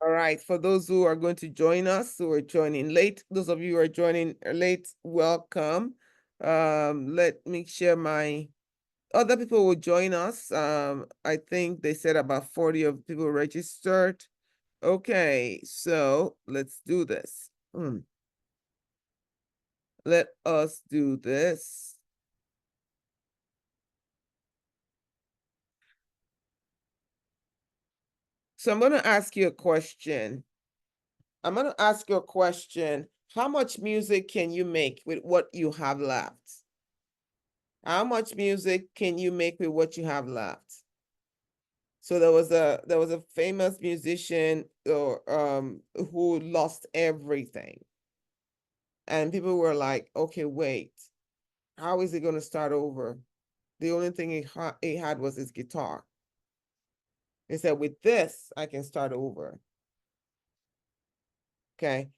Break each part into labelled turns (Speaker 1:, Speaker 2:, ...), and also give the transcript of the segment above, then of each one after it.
Speaker 1: All right. For those who are going to join us, who are joining late, those of you who are joining late, welcome. Let me share my other people will join us. I think they said about 40 of people registered. Okay, so let's do this. Let us do this. So I'm going to ask you a question. How much music can you make with what you have left? How much music can you make with what you have left? So there was a famous musician who lost everything. And people were like, okay, wait, how is he going to start over? The only thing he had was his guitar. He said, with this, I can start over. Okay.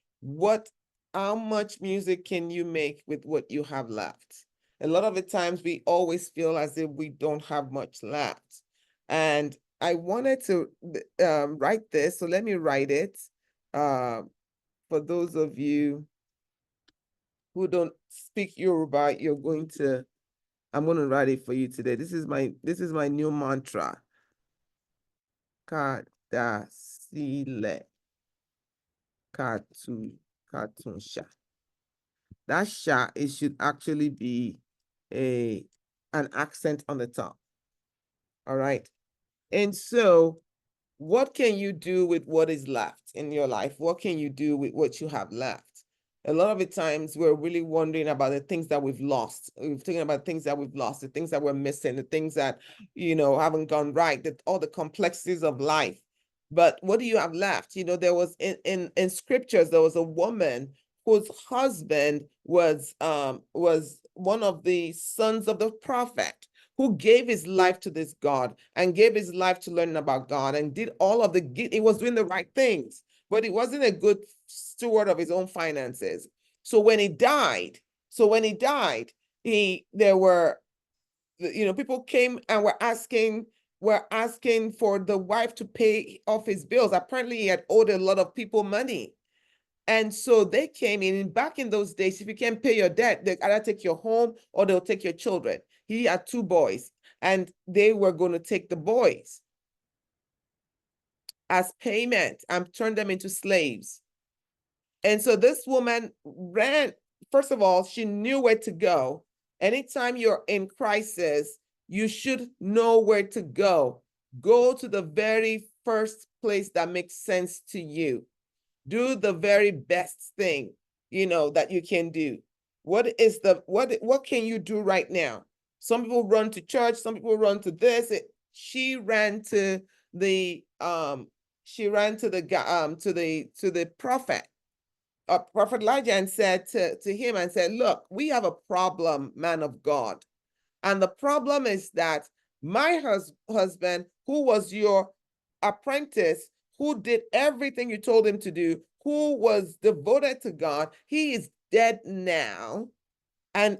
Speaker 1: How much music can you make with what you have left? A lot of the times we always feel as if we don't have much left. And I wanted to write this, so let me write it. For those of you who don't speak Yoruba, I'm going to write it for you today. This is my new mantra. Kadasile katun sha. That sha, it should actually be an accent on the top. All right. And so what can you do with what is left in your life? What can you do with what you have left? A lot of the times we're really wondering about the things that we've lost. We're thinking about things that we've lost, the things that we're missing, the things that, haven't gone right, all the complexities of life. But what do you have left? There was in scriptures, there was a woman whose husband was one of the sons of the prophet, who gave his life to this God and gave his life to learning about God and did all of he was doing the right things, but he wasn't a good steward of his own finances. So when he died, there were, people came and were asking for the wife to pay off his bills. Apparently he had owed a lot of people money. And so they came in. Back in those days, if you can't pay your debt, they either take your home or they'll take your children. He had 2 boys, and they were going to take the boys as payment and turn them into slaves. And so this woman ran. First of all, she knew where to go. Anytime you're in crisis, you should know where to go. Go to the very first place that makes sense to you. Do the very best thing, that you can do. What can you do right now? Some people run to church, some people run to this. She ran to the prophet, Prophet Elijah, and said to him and said, look, we have a problem, man of God. And the problem is that my husband, who was your apprentice, who did everything you told him to do, who was devoted to God, he is dead now. And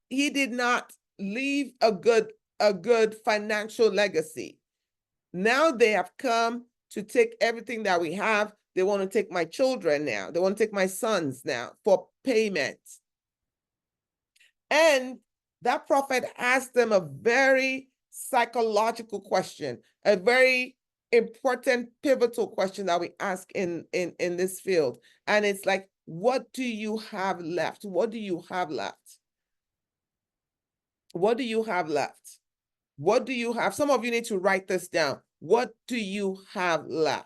Speaker 1: he did not leave a good financial legacy. Now they have come to take everything that we have. They want to take my children now. They want to take my sons now for payment. And that prophet asked them a very psychological question, a very important, pivotal question that we ask in this field. And it's like, what do you have left? What do you have left? What do you have left? What do you have? Some of you need to write this down. What do you have left?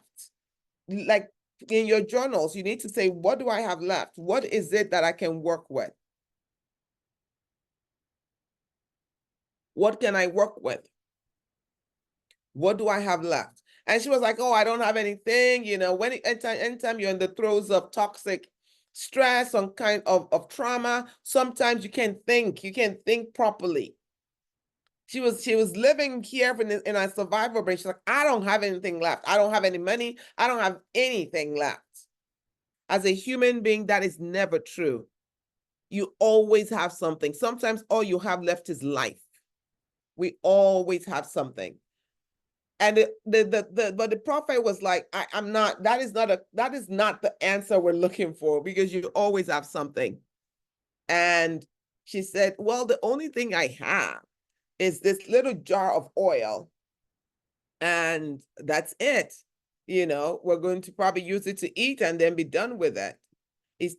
Speaker 1: Like in your journals, you need to say, what do I have left? What is it that I can work with? What can I work with? What do I have left? And she was like, oh, I don't have anything. Anytime you're in the throes of toxic stress, some kind of trauma, sometimes you can't think properly. She was living here in a survival brain. She's like, I don't have anything left. I don't have any money. I don't have anything left. As a human being, that is never true. You always have something. Sometimes all you have left is life. We always have something. And but the prophet was like, I'm not, that is not the answer we're looking for, because you always have something. And she said, well, the only thing I have is this little jar of oil, and that's it. We're going to probably use it to eat and then be done with it.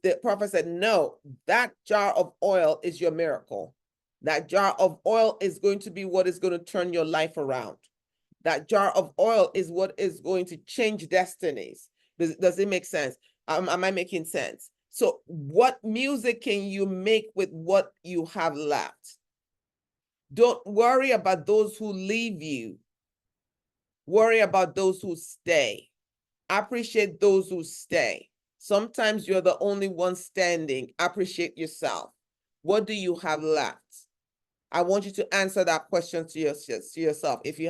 Speaker 1: The prophet said, no, that jar of oil is your miracle. That jar of oil is going to be what is going to turn your life around. That jar of oil is what is going to change destinies. Does it make sense? Am I making sense? So what music can you make with what you have left? Don't worry about those who leave you. Worry about those who stay. Appreciate those who stay. Sometimes you're the only one standing. Appreciate yourself. What do you have left? I want you to answer that question to yourself. If you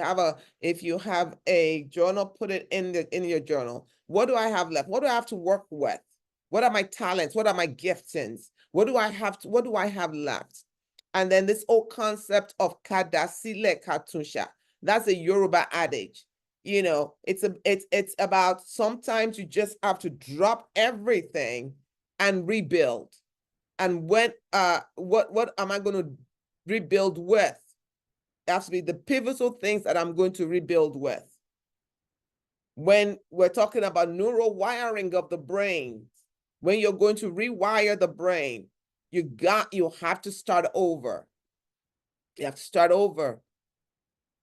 Speaker 1: have a journal, put it in your journal. What do I have left? What do I have to work with? What are my talents? What are my giftings? What do I have left? And then this whole concept of kadasile katusha. That's a Yoruba adage. It's about, sometimes you just have to drop everything and rebuild. And what am I going to rebuild with? It has to be the pivotal things that I'm going to rebuild with. When we're talking about neural wiring of the brain, when you're going to rewire the brain, you have to start over. You have to start over.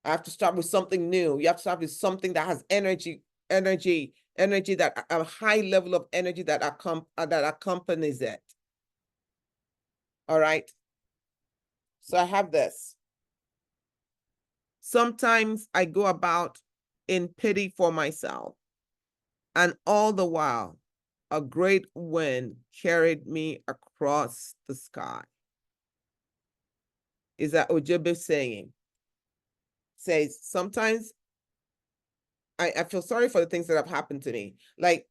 Speaker 1: I have to start with something new. You have to start with something that has energy, that a high level of energy that accompanies it. All right. So I have this. Sometimes I go about in pity for myself, and all the while, a great wind carried me across the sky. Is that Ojebe saying? Says, sometimes I feel sorry for the things that have happened to me. Like,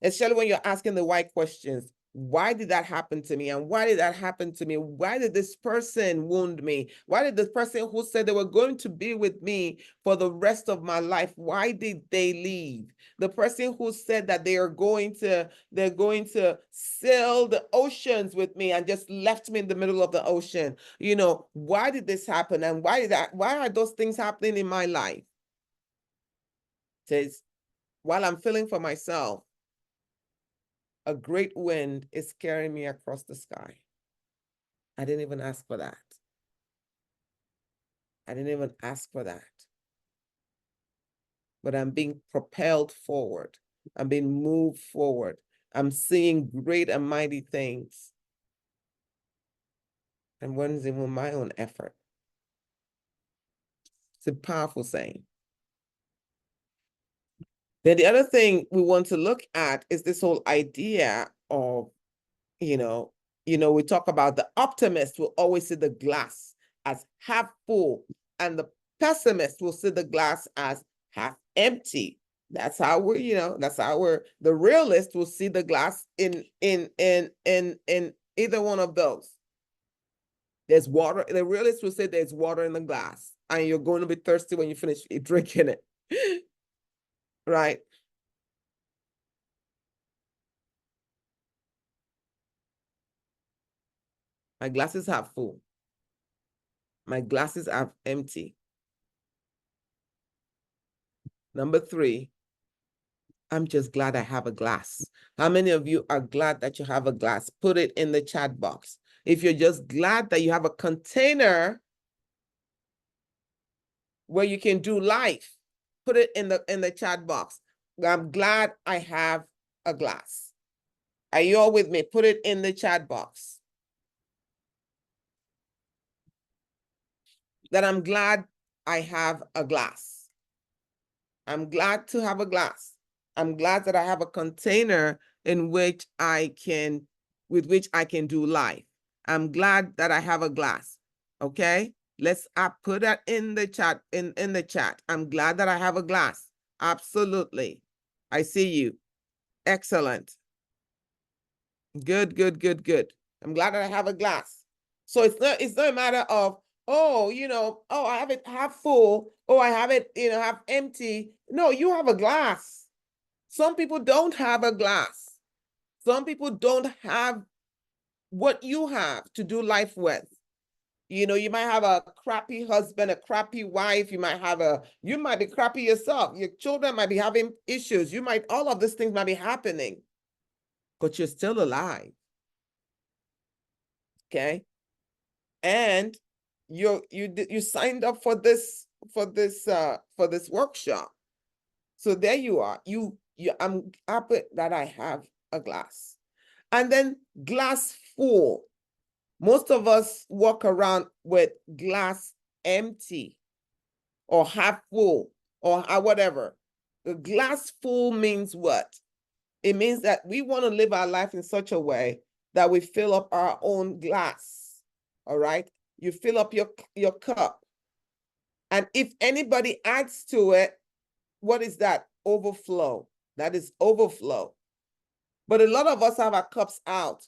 Speaker 1: especially when you're asking the why questions. Why did that happen to me? And why did that happen to me? Why did this person wound me? Why did the person who said they were going to be with me for the rest of my life, why did they leave? The person who said that they're going to sail the oceans with me and just left me in the middle of the ocean. Why did this happen? And why are those things happening in my life? It says, while I'm feeling for myself, a great wind is carrying me across the sky. I didn't even ask for that. I didn't even ask for that. But I'm being propelled forward. I'm being moved forward. I'm seeing great and mighty things. And when it's in my own effort. It's a powerful saying. Then the other thing we want to look at is this whole idea of, we talk about the optimist will always see the glass as half full, and the pessimist will see the glass as half empty. That's how the realist will see the glass in either one of those. There's water. The realist will say there's water in the glass, and you're going to be thirsty when you finish drinking it. Right? My glasses half full. My glasses are empty. Number 3, I'm just glad I have a glass. How many of you are glad that you have a glass? Put it in the chat box. If you're just glad that you have a container where you can do life, put it in the chat box. I'm glad I have a glass. Are you all with me? Put it in the chat box. That I'm glad I have a glass. I'm glad to have a glass. I'm glad that I have a container with which I can do life. I'm glad that I have a glass. Okay? I put that in the chat, in the chat. I'm glad that I have a glass. Absolutely. I see you. Excellent. Good. I'm glad that I have a glass. So it's not a matter of, oh, oh, I have it half full. Oh, I have it, half empty. No, you have a glass. Some people don't have a glass. Some people don't have what you have to do life with. You might have a crappy husband, a crappy wife. You might be crappy yourself. Your children might be having issues. All of these things might be happening, but you're still alive. Okay. And you signed up for this workshop. So there you are. I'm happy that I have a glass. And then glass full. Most of us walk around with glass empty or half full or whatever. The glass full means what? It means that we want to live our life in such a way that we fill up our own glass. All right? You fill up your cup. And if anybody adds to it, what is that? Overflow. That is overflow. But a lot of us have our cups out.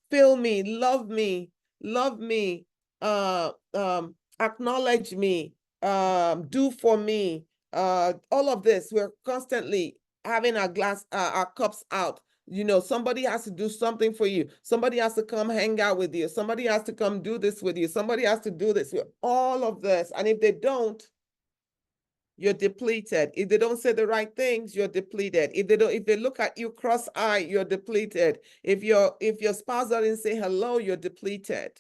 Speaker 1: Fill me, love me, acknowledge me, do for me. All of this, we're constantly having our cups out. Somebody has to do something for you. Somebody has to come hang out with you. Somebody has to come do this with you. Somebody has to do this. All of this. And if they don't, you're depleted. If they don't say the right things, you're depleted. If they look at you cross-eye, you're depleted. If your spouse doesn't say hello, you're depleted.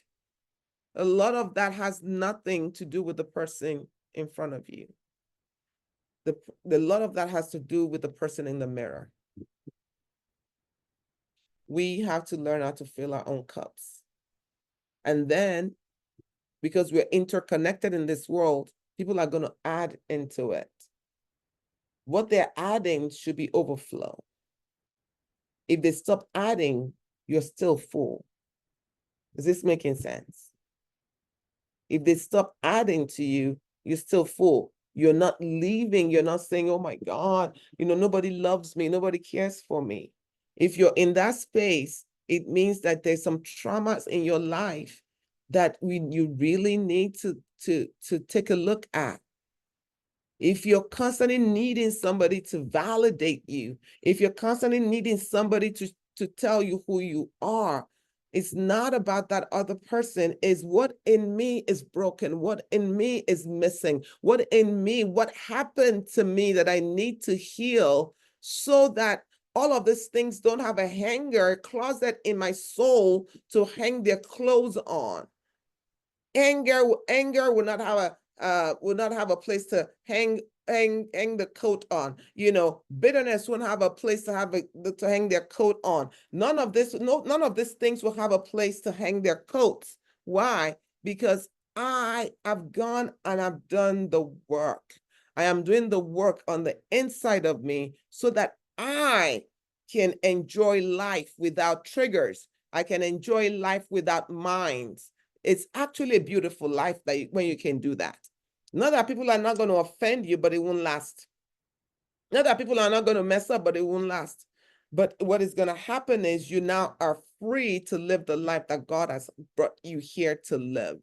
Speaker 1: A lot of that has nothing to do with the person in front of you. A lot of that has to do with the person in the mirror. We have to learn how to fill our own cups. And then, because we're interconnected in this world, people are going to add into it. What they're adding should be overflow. If they stop adding, you're still full. Is this making sense? If they stop adding to you, you're still full. You're not leaving. You're not saying, oh my God, nobody loves me. Nobody cares for me. If you're in that space, it means that there's some traumas in your life that you really need to take a look at. If you're constantly needing somebody to validate you, if you're constantly needing somebody to tell you who you are, it's not about that other person. It's what in me is broken, what in me is missing, what happened to me that I need to heal so that all of these things don't have a hanger, a closet in my soul to hang their clothes on. Anger will not have a place to hang the coat on. Bitterness won't have a place to hang their coat on. None of these things will have a place to hang their coats. Why? Because I have gone and I've done the work. I am doing the work on the inside of me so that I can enjoy life without triggers. I can enjoy life without minds. It's actually a beautiful life when you can do that. Not that people are not going to offend you, but it won't last. Not that people are not going to mess up, but it won't last. But what is going to happen is you now are free to live the life that God has brought you here to live.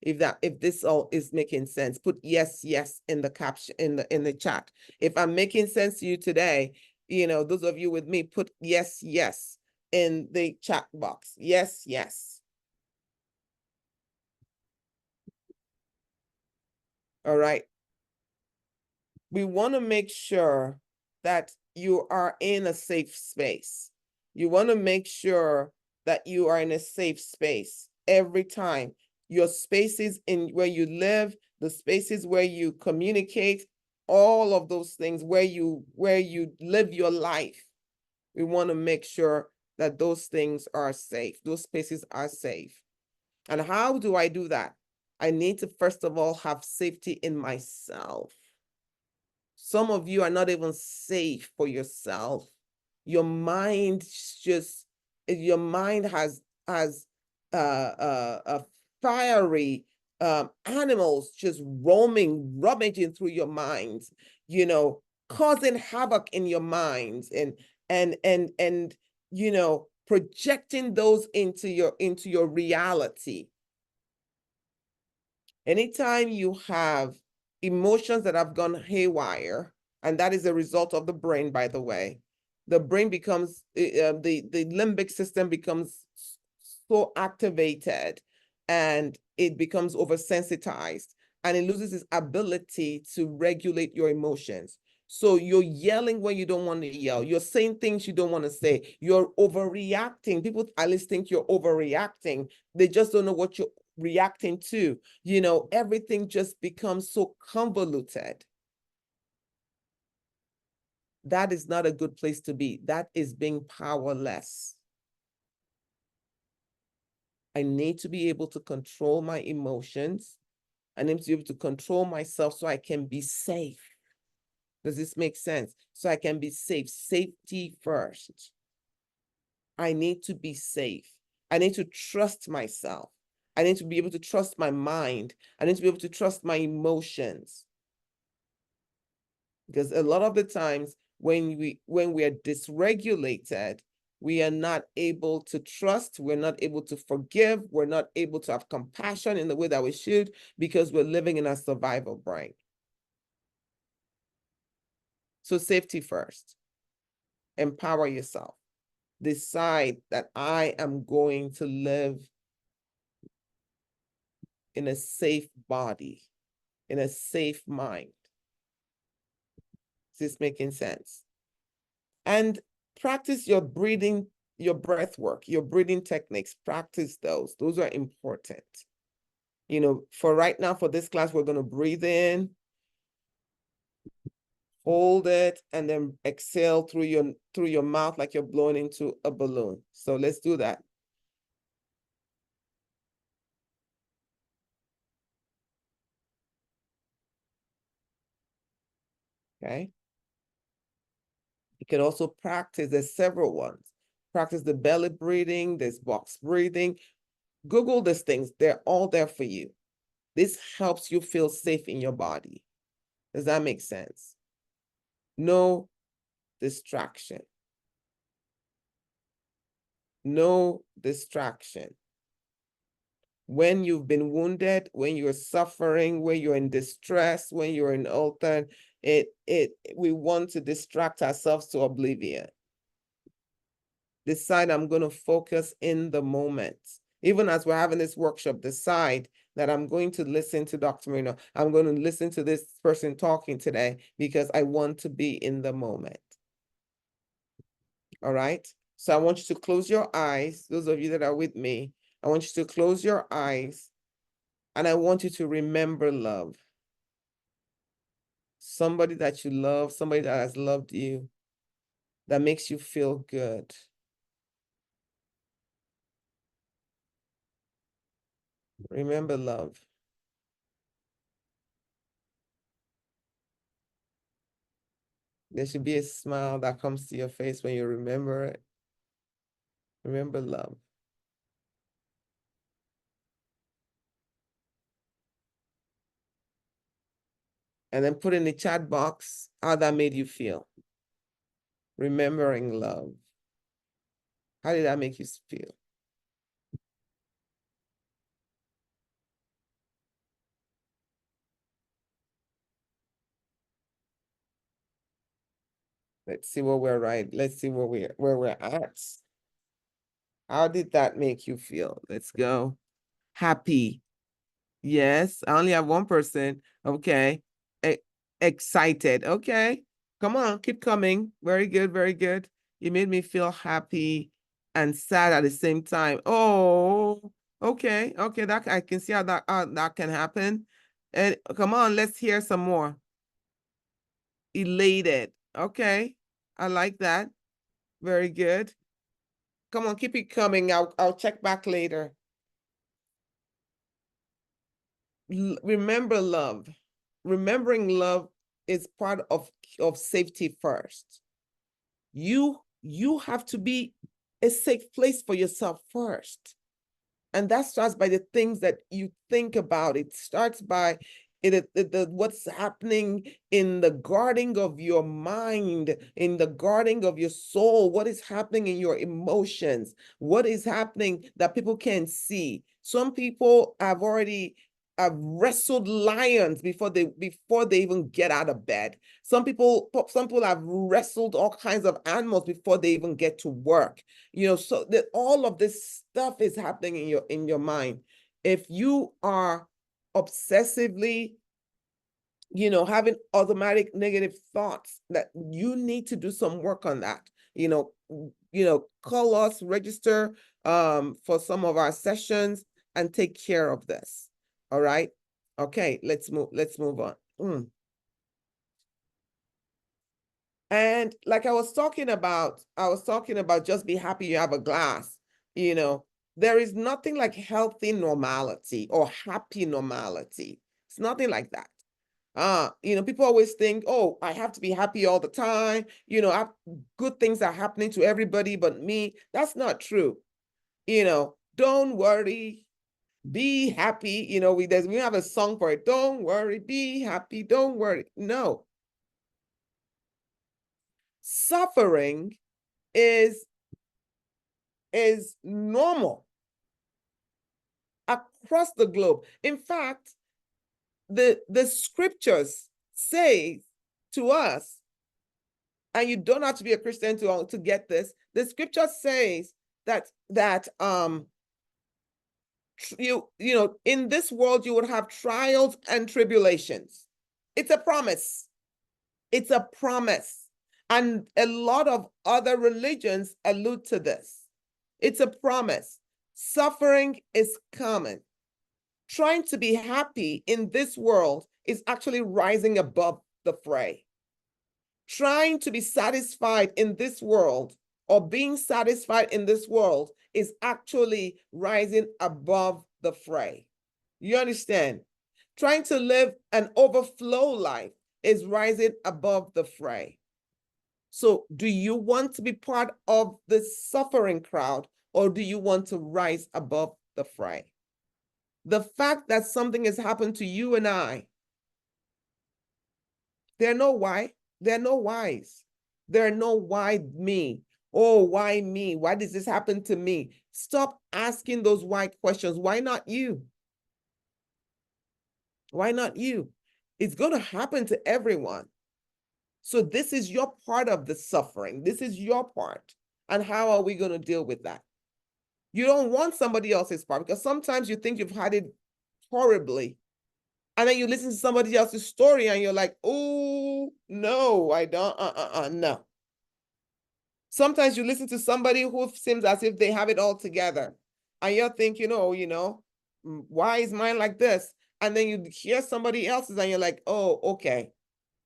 Speaker 1: If this all is making sense, put yes in the caption in the chat. If I'm making sense to you today, those of you with me, put yes in the chat box. Yes. All right. We want to make sure that you are in a safe space. You want to make sure that you are in a safe space every time. Your spaces in where you live, the spaces where you communicate, all of those things where you live your life. We want to make sure that those things are safe. Those spaces are safe. And how do I do that? I need to, first of all, have safety in myself. Some of you are not even safe for yourself. Your mind has a fiery animals just rummaging through your minds, causing havoc in your minds and projecting those into your reality. Anytime you have emotions that have gone haywire, and that is a result of the brain, by the way, the brain becomes, the limbic system becomes so activated, and it becomes oversensitized, and it loses its ability to regulate your emotions. So you're yelling when you don't want to yell. You're saying things you don't want to say. You're overreacting. People at least think you're overreacting. They just don't know what you're reacting to. Everything just becomes so convoluted. That is not a good place to be. That is being powerless. I need to be able to control my emotions. I need to be able to control myself so I can be safe. Does this make sense? So I can be safe. Safety first. I need to be safe. I need to trust myself. I need to be able to trust my mind. I need to be able to trust my emotions. Because a lot of the times when we are dysregulated, we are not able to trust, we're not able to forgive, we're not able to have compassion in the way that we should, because we're living in a survival brain. So safety first. Empower yourself. Decide that I am going to live in a safe body, in a safe mind. Is this making sense? And practice your breathing, your breath work, your breathing techniques. Practice those. Those are important. For right now, for this class, we're going to breathe in, hold it, and then exhale through your mouth like you're blowing into a balloon. So let's do that. Okay. You can also practice, there's several ones. Practice the belly breathing, there's box breathing. Google these things, they're all there for you. This helps you feel safe in your body. Does that make sense? No distraction. No distraction. When you've been wounded, when you're suffering, when you're in distress, when you're in altered, we want to distract ourselves to oblivion. Decide I'm going to focus in the moment. Even as we're having this workshop, decide that I'm going to listen to Dr. Marino. I'm going to listen to this person talking today because I want to be in the moment. All right? So I want you to close your eyes. Those of you that are with me, I want you to close your eyes, and I want you to remember love. Somebody that you love, somebody that has loved you, that makes you feel good. Remember love. There should be a smile that comes to your face when you remember it. Remember love. And then put in the chat box how that made you feel. Remembering love. How did that make you feel? Let's see where we're right. Let's see where we're at. How did that make you feel? Let's go. Happy. Yes, I only have one person. Okay. E Excited. Okay. Come on, keep coming. Very good, very good. You made me feel happy and sad at the same time. Oh, okay. Okay, that I can see how that can happen. And come on, let's hear some more. Elated. Okay. I like that. Very good. Come on, keep it coming. I'll check back later. Remember love. Remembering love is part of safety first. You have to be a safe place for yourself first. And that starts by the things that you think about. It starts by what's happening in the guarding of your mind, in the guarding of your soul, what is happening in your emotions, what is happening that people can't see. Some people have already wrestled lions before they even get out of bed. Some people have wrestled all kinds of animals before they even get to work. So that all of this stuff is happening in your mind. If you are obsessively having automatic negative thoughts, that you need to do some work on that. Call us, register for some of our sessions and take care of this. All right. Okay, let's move on. And like I was talking about just be happy you have a glass. There is nothing like healthy normality or happy normality. It's nothing like that. People always think, oh, I have to be happy all the time. Good things are happening to everybody but me. That's not true. Don't worry, be happy. We have a song for it. Don't worry, be happy, don't worry. No. Suffering is normal across the globe. In fact, the scriptures say to us, and you don't have to be a Christian to get this. The scripture says that in this world you would have trials and tribulations. It's a promise. It's a promise. And a lot of other religions allude to this. It's a promise. Suffering is common. Trying to be happy in this world is actually rising above the fray. Trying to be satisfied in this world or being satisfied in this world is actually rising above the fray. You understand? Trying to live an overflow life is rising above the fray. So do you want to be part of the suffering crowd, or do you want to rise above the fray? The fact that something has happened to you and I, there are no why. There are no whys. There are no why me. Oh, why me? Why does this happen to me? Stop asking those why questions. Why not you? Why not you? It's going to happen to everyone. So this is your part of the suffering. This is your part. And how are we going to deal with that? You don't want somebody else's part, because sometimes you think you've had it horribly. And then you listen to somebody else's story and you're like, oh, no, I don't, no. Sometimes you listen to somebody who seems as if they have it all together. And you're thinking, why is mine like this? And then you hear somebody else's and you're like, oh, okay.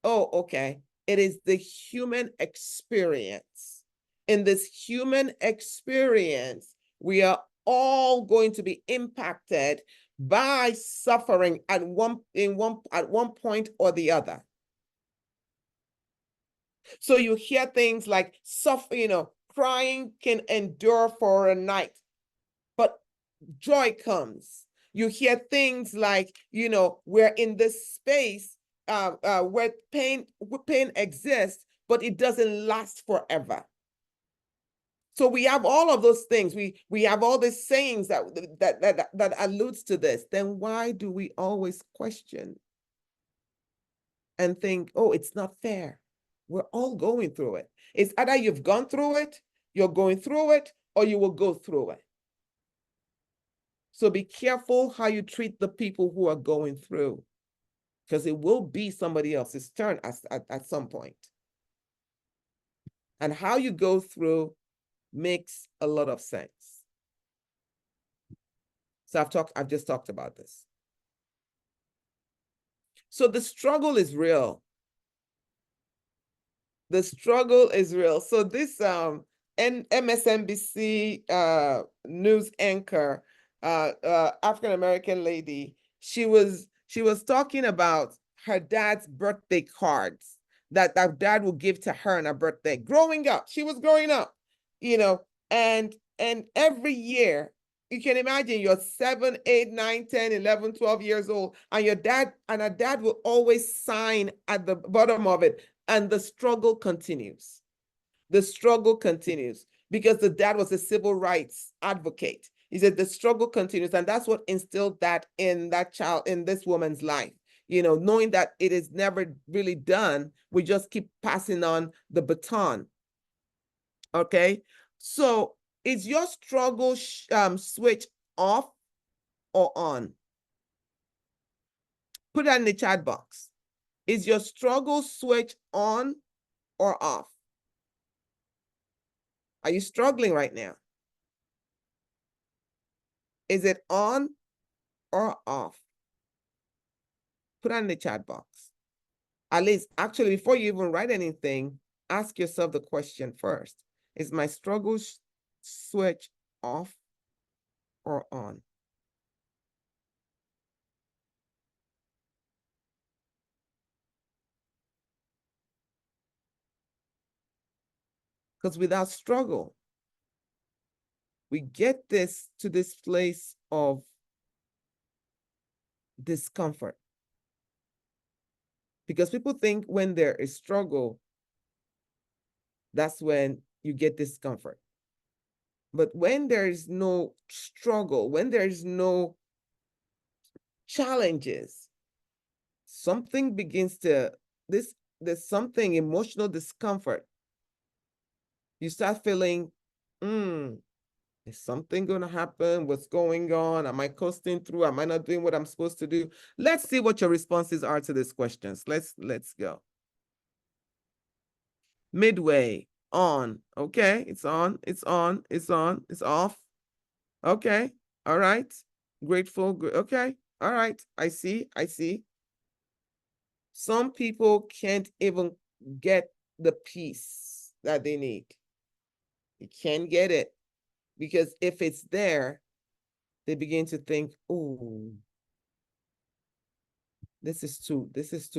Speaker 1: Oh, okay. It is the human experience. In this human experience, we are all going to be impacted by suffering at one point or the other. So you hear things like crying can endure for a night, but joy comes. You hear things like, we're in this space where pain exists, but it doesn't last forever. So we have all of those things. We have all these sayings that alludes to this. Then why do we always question and think, oh, it's not fair? We're all going through it. It's either you've gone through it, you're going through it, or you will go through it. So be careful how you treat the people who are going through, because it will be somebody else's turn at some point. And how you go through makes a lot of sense. So I've just talked about this. So the struggle is real. The struggle is real. So this MSNBC news anchor, African-American lady, she was talking about her dad's birthday cards that dad would give to her on her birthday. Growing up, she was growing up, and every year, you can imagine you're 7, 8, 9, 10, 11, 12 years old, and her dad will always sign at the bottom of it. And the struggle continues. The struggle continues because the dad was a civil rights advocate. He said the struggle continues, and that's what instilled that in that child, in this woman's life. Knowing that it is never really done, we just keep passing on the baton. Okay, so is your struggle switch off or on? Put that in the chat box. Is your struggle switch on or off? Are you struggling right now? Is it on or off? Put that in the chat box. At least, actually, before you even write anything, ask yourself the question first. Is my struggle switch off or on? Because without struggle, we get to this place of discomfort. Because people think when there is struggle, that's when you get discomfort. But when there is no struggle, when there is no challenges, something begins to, there's something, emotional discomfort. You start feeling, is something going to happen? What's going on? Am I coasting through? Am I not doing what I'm supposed to do? Let's see what your responses are to these questions. Let's go. Midway, on. Okay, it's on, it's on, it's on, it's off. Okay, all right. Grateful, okay, all right. I see. Some people can't even get the peace that they need. You can't get it because if it's there, they begin to think, oh, this is too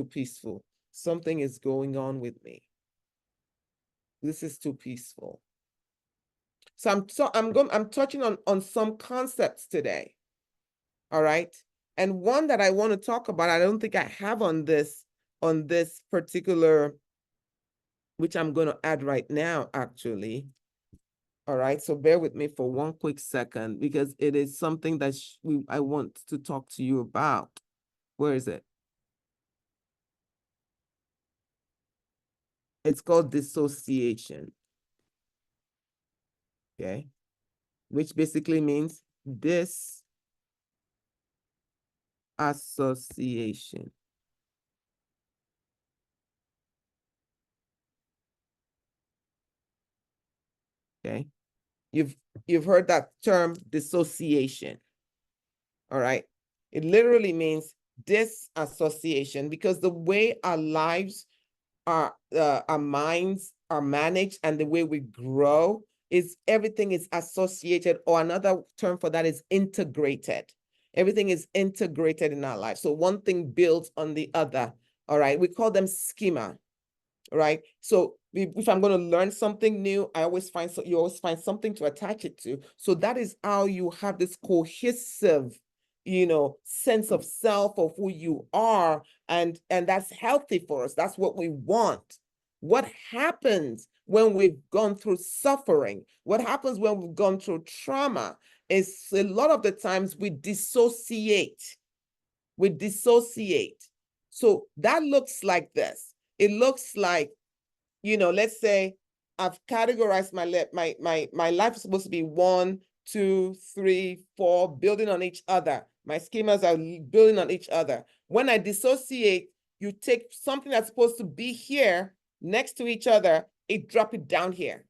Speaker 1: peaceful. Something is going on with me. This is too peaceful. So I'm touching on some concepts today. All right. And one that I want to talk about, I don't think I have on this particular, which I'm going to add right now, actually. All right. So bear with me for one quick second because it is something that I want to talk to you about. Where is it? It's called dissociation. Okay. Which basically means disassociation. Okay. You've heard that term dissociation. All right. It literally means disassociation because the way our lives, our minds are managed and the way we grow is everything is associated, or another term for that is integrated. Everything is integrated in our life. So one thing builds on the other. All right. We call them schema. Right. So if I'm going to learn something new, you always find something to attach it to. So that is how you have this cohesive, sense of self, of who you are. And that's healthy for us. That's what we want. What happens when we've gone through suffering? What happens when we've gone through trauma is a lot of the times we dissociate. So that looks like this. It looks like, let's say I've categorized my life is supposed to be 1, 2, 3, 4, building on each other. My schemas are building on each other. When I dissociate, you take something that's supposed to be here next to each other, drop it down here.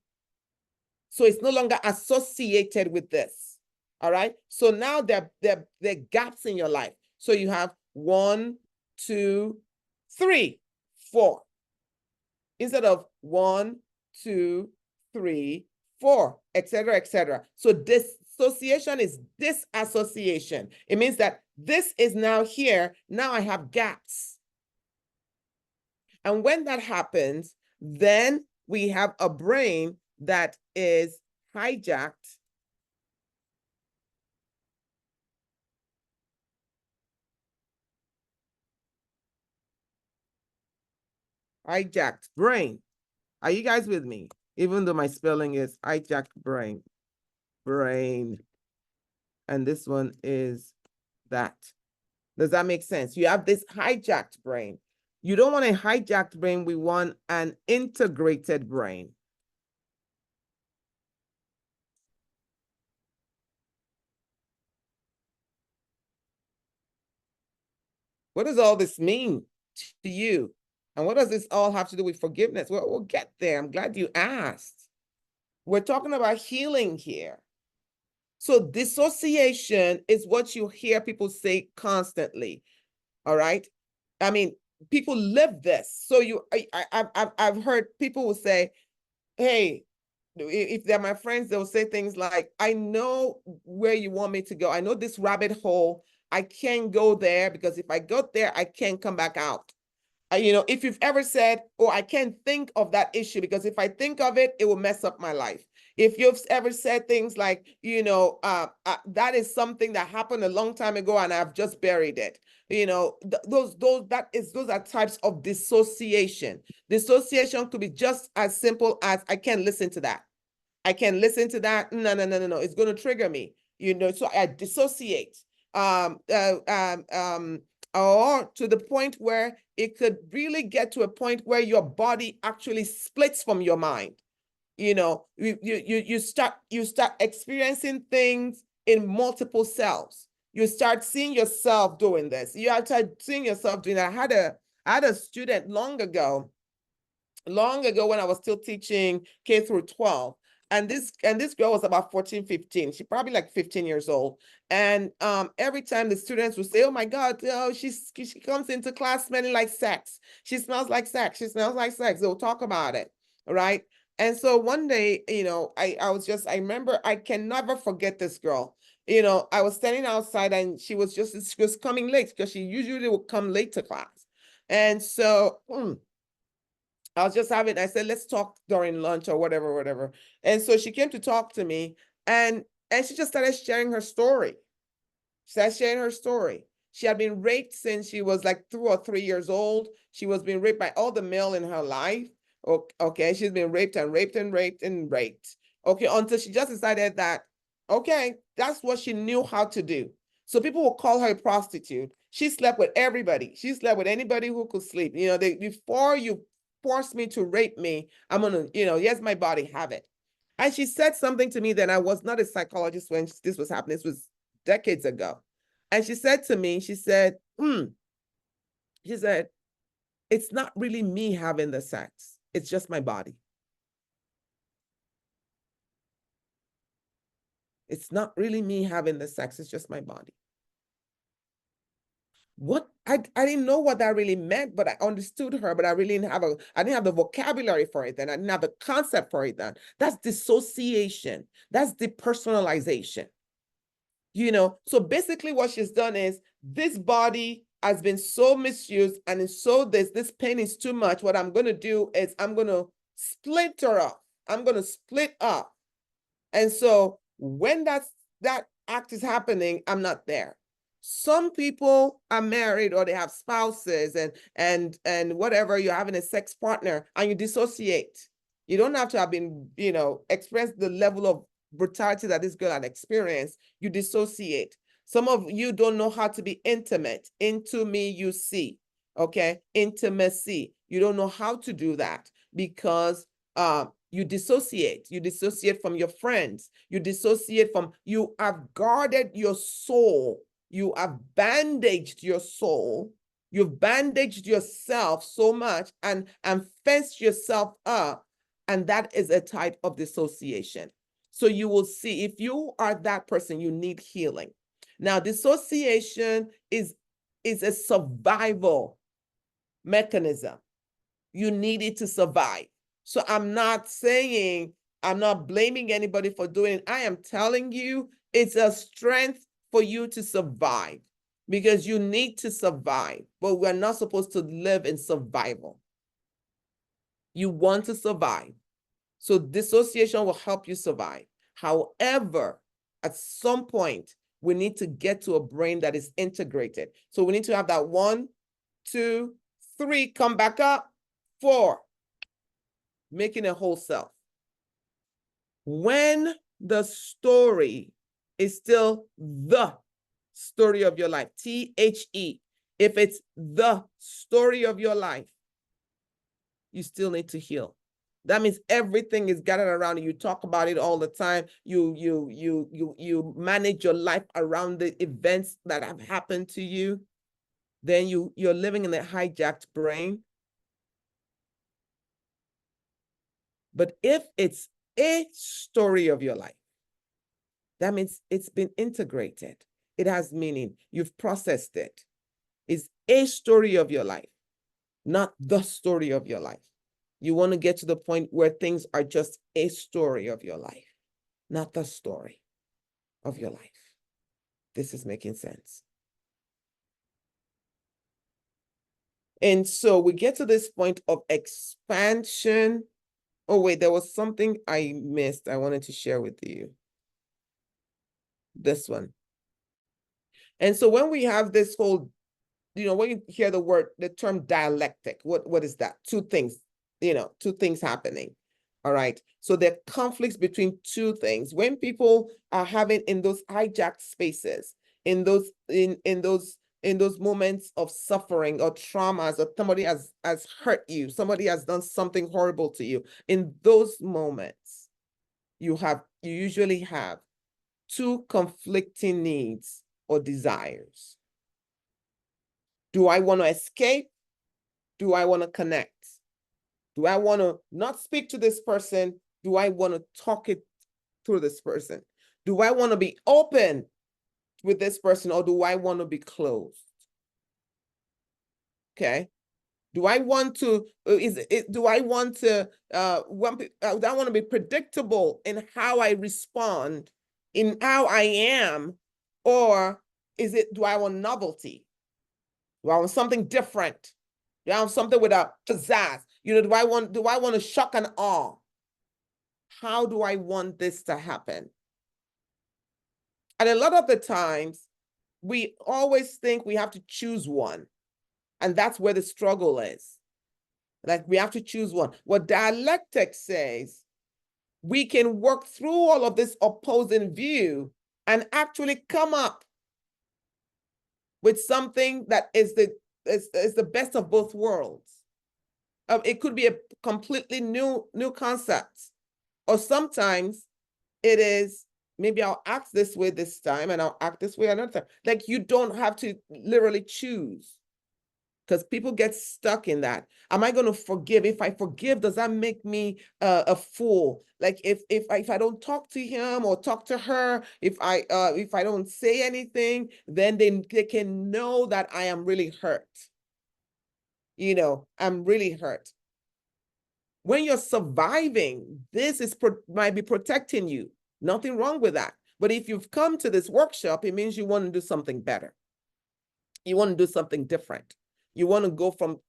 Speaker 1: So it's no longer associated with this. All right. So now there are gaps in your life. So you have 1, 2, 3, 4. Instead of 1, 2, 3, 4, etc., etc. So dissociation is disassociation. It means that this is now here. Now I have gaps. And when that happens, then we have a brain that is hijacked. Hijacked brain. Are you guys with me? Even though my spelling is hijacked brain. Brain. and this one is that. Does that make sense? You have this hijacked brain. You don't want a hijacked brain. We want an integrated brain. What does all this mean to you? And what does this all have to do with forgiveness? Well, we'll get there. I'm glad you asked. We're talking about healing here. So dissociation is what you hear people say constantly. All right. I mean, people live this. So I've heard people will say, hey, if they're my friends, they'll say things like, I know where you want me to go. I know this rabbit hole. I can't go there because if I go there, I can't come back out. If you've ever said, oh, I can't think of that issue because if I think of it, it will mess up my life. If you've ever said things like, that is something that happened a long time ago and I've just buried it. Those are types of dissociation. Dissociation could be just as simple as I can't listen to that. I can listen to that. No, no, no, no, no. It's going to trigger me. So I dissociate. Or to the point where it could really get to a point where your body actually splits from your mind. You start experiencing things in multiple selves. You start seeing yourself doing this. You start seeing yourself doing that. I had a student long ago when I was still teaching K through 12. And this girl was about 14, 15. She probably like 15 years old. And every time the students would say, oh my God, she comes into class smelling like sex. She smells like sex. She smells like sex. They'll talk about it. Right. And so one day, I remember, I can never forget this girl. I was standing outside and she was coming late because she usually would come late to class. And so, I said, let's talk during lunch or whatever. And so she came to talk to me and she just started sharing her story. She had been raped since she was like 2 or 3 years old. She was being raped by all the male in her life. Okay, she's been raped and raped and raped and raped. Okay, until she just decided that, okay, that's what she knew how to do. So people will call her a prostitute. She slept with everybody. She slept with anybody who could sleep. Before you force me to rape me, I'm gonna, yes, my body, have it. And she said something to me that I was not a psychologist when this was happening. This was decades ago. And she said to me, she said, it's not really me having the sex. It's just my body. It's not really me having the sex. It's just my body. What I didn't know what that really meant, but I understood her, but I didn't have the vocabulary for it then. I didn't have the concept for it then. That's dissociation. That's depersonalization. So basically what she's done is this body has been so misused and so this pain is too much. What I'm going to do is I'm going to split her up. I'm going to split up. And so when that act is happening, I'm not there. Some people are married or they have spouses and whatever, you're having a sex partner and you dissociate. You don't have to have been, expressed the level of brutality that this girl had experienced. You dissociate. Some of you don't know how to be intimate. Into me, you see. Okay, intimacy. You don't know how to do that because you dissociate. You dissociate from your friends. You you have guarded your soul. You have bandaged your soul. You've bandaged yourself so much and fenced yourself up. And that is a type of dissociation. So you will see if you are that person, you need healing. Now, dissociation is a survival mechanism. You need it to survive. So I'm not blaming anybody for doing it. I am telling you, it's a strength for you to survive because you need to survive, but we're not supposed to live in survival. You want to survive. So dissociation will help you survive. However, at some point, we need to get to a brain that is integrated. So we need to have that 1, 2, 3, come back up, 4, making a whole self. When the story is still the story of your life. THE. If it's the story of your life, you still need to heal. That means everything is gathered around you. You talk about it all the time. You manage your life around the events that have happened to you. Then you're living in a hijacked brain. But if it's a story of your life, that means it's been integrated. It has meaning. You've processed it. It's a story of your life, not the story of your life. You want to get to the point where things are just a story of your life, not the story of your life. This is making sense. And so we get to this point of expansion. Oh, wait, there was something I missed. I wanted to share with you. This one. And so when we have this whole, when you hear the term dialectic, what is that? Two things, two things happening. All right. So there are conflicts between two things. When people are having in those hijacked spaces, in those moments of suffering or traumas, or somebody has hurt you, somebody has done something horrible to you, in those moments, you usually have two conflicting needs or desires. Do I want to escape? Do I want to connect? Do I want to not speak to this person? Do I want to talk it through this person? Do I want to be open with this person, or do I want to be closed? Okay. Do I want to be predictable in how I respond, in how I am, or do I want novelty? Do I want something different? Do I want something with a pizzazz? Do I want to shock and awe? How do I want this to happen? And a lot of the times, we always think we have to choose one. And that's where the struggle is. Like, we have to choose one. What dialectic says, we can work through all of this opposing view and actually come up with something that is the best of both worlds. It could be a completely new concept. Or sometimes it is, maybe I'll act this way this time and I'll act this way another time. Like, you don't have to literally choose, because people get stuck in that. Am I going to forgive? If I forgive, does that make me a fool? Like, if I don't talk to him or talk to her, if I don't say anything, then they can know that I am really hurt. I'm really hurt. When you're surviving, this might be protecting you. Nothing wrong with that. But if you've come to this workshop, it means you want to do something better. You want to do something different. You want to go from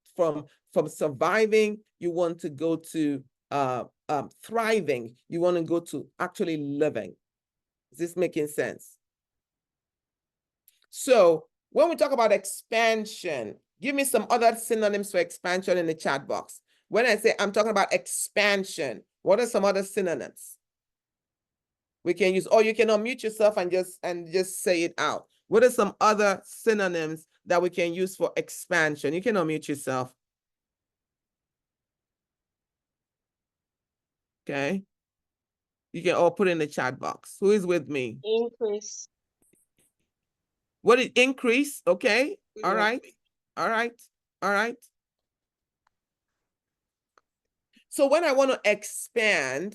Speaker 1: surviving. You want to go to thriving. You want to go to actually living. Is this making sense? So when we talk about expansion, give me some other synonyms for expansion in the chat box. When I say I'm talking about expansion, what are some other synonyms we can use? Or you can unmute yourself and just say it out. What are some other synonyms that we can use for expansion? You can unmute yourself. Okay. You can all put in the chat box. Who is with me?
Speaker 2: Increase.
Speaker 1: What is increase? Okay. All right. All right. All right. So when I want to expand,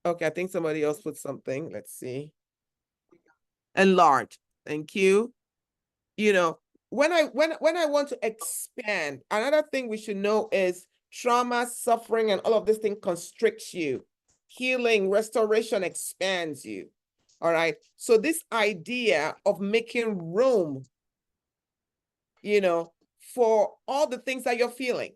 Speaker 1: okay, I think somebody else put something. Let's see. Enlarge. Thank you. When I want to expand, another thing we should know is trauma, suffering, and all of this thing constricts you. Healing, restoration expands you. All right. So this idea of making room, for all the things that you're feeling,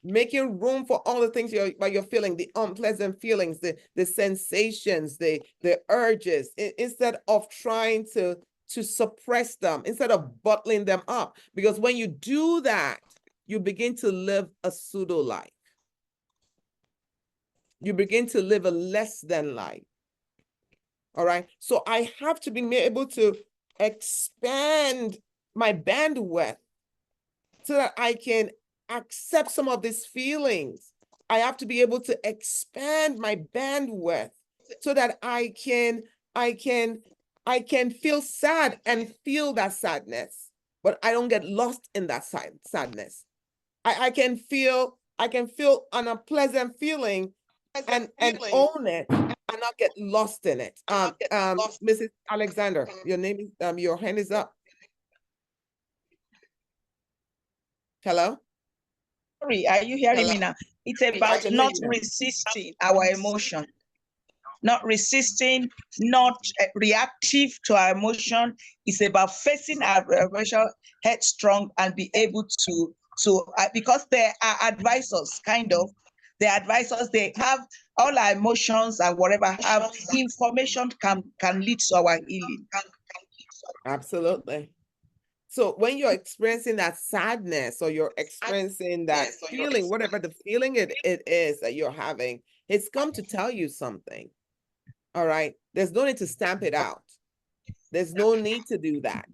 Speaker 1: making room for all the things you're feeling, the unpleasant feelings, the sensations, the urges, instead of trying to suppress them, instead of bottling them up. Because when you do that, you begin to live a pseudo life. You begin to live a less than life. All right. So I have to be able to expand my bandwidth so that I can accept some of these feelings. I have to be able to expand my bandwidth so that I can feel sad and feel that sadness, but I don't get lost in that sadness. I can feel an unpleasant feeling and own it and not get lost in it. Mrs. Alexander, your name is your hand is up. Hello?
Speaker 2: Sorry, are you hearing me now? It's about not resisting our emotion, not resisting, not reactive to our emotion. It's about facing our emotion headstrong and be able to because they are advisors, kind of. They advise us, they have all our emotions and whatever have information can lead to our healing.
Speaker 1: Absolutely. So when you're experiencing that sadness or you're experiencing that feeling, whatever the feeling it is that you're having, it's come to tell you something. All right. There's no need to stamp it out. There's no need to do that.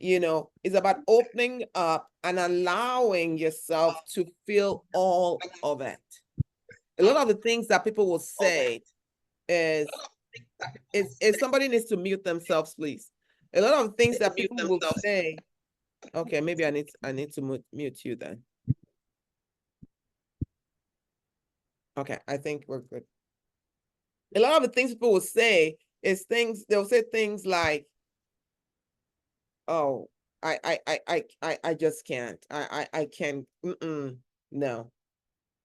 Speaker 1: You know, it's about opening up and allowing yourself to feel all of it. A lot of the things that people will say is somebody needs to mute themselves, please. A lot of things that people will say. Okay, maybe I need to mute you then. Okay, I think we're good. A lot of the things people will say is they'll say things like, oh, I just can't. I can't, no.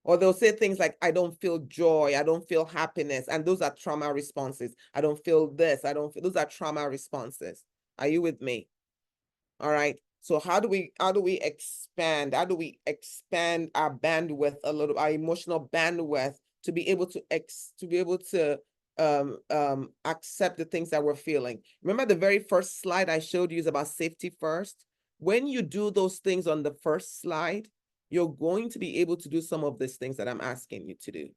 Speaker 1: Or they'll say things like, I don't feel joy, I don't feel happiness. And those are trauma responses. I don't feel this, I don't feel, those are trauma responses. Are you with me? All right. So how do we expand? How do we expand our bandwidth a little, our emotional bandwidth to be able to accept the things that we're feeling? Remember the very first slide I showed you is about safety first. When you do those things on the first slide, you're going to be able to do some of these things that I'm asking you to do.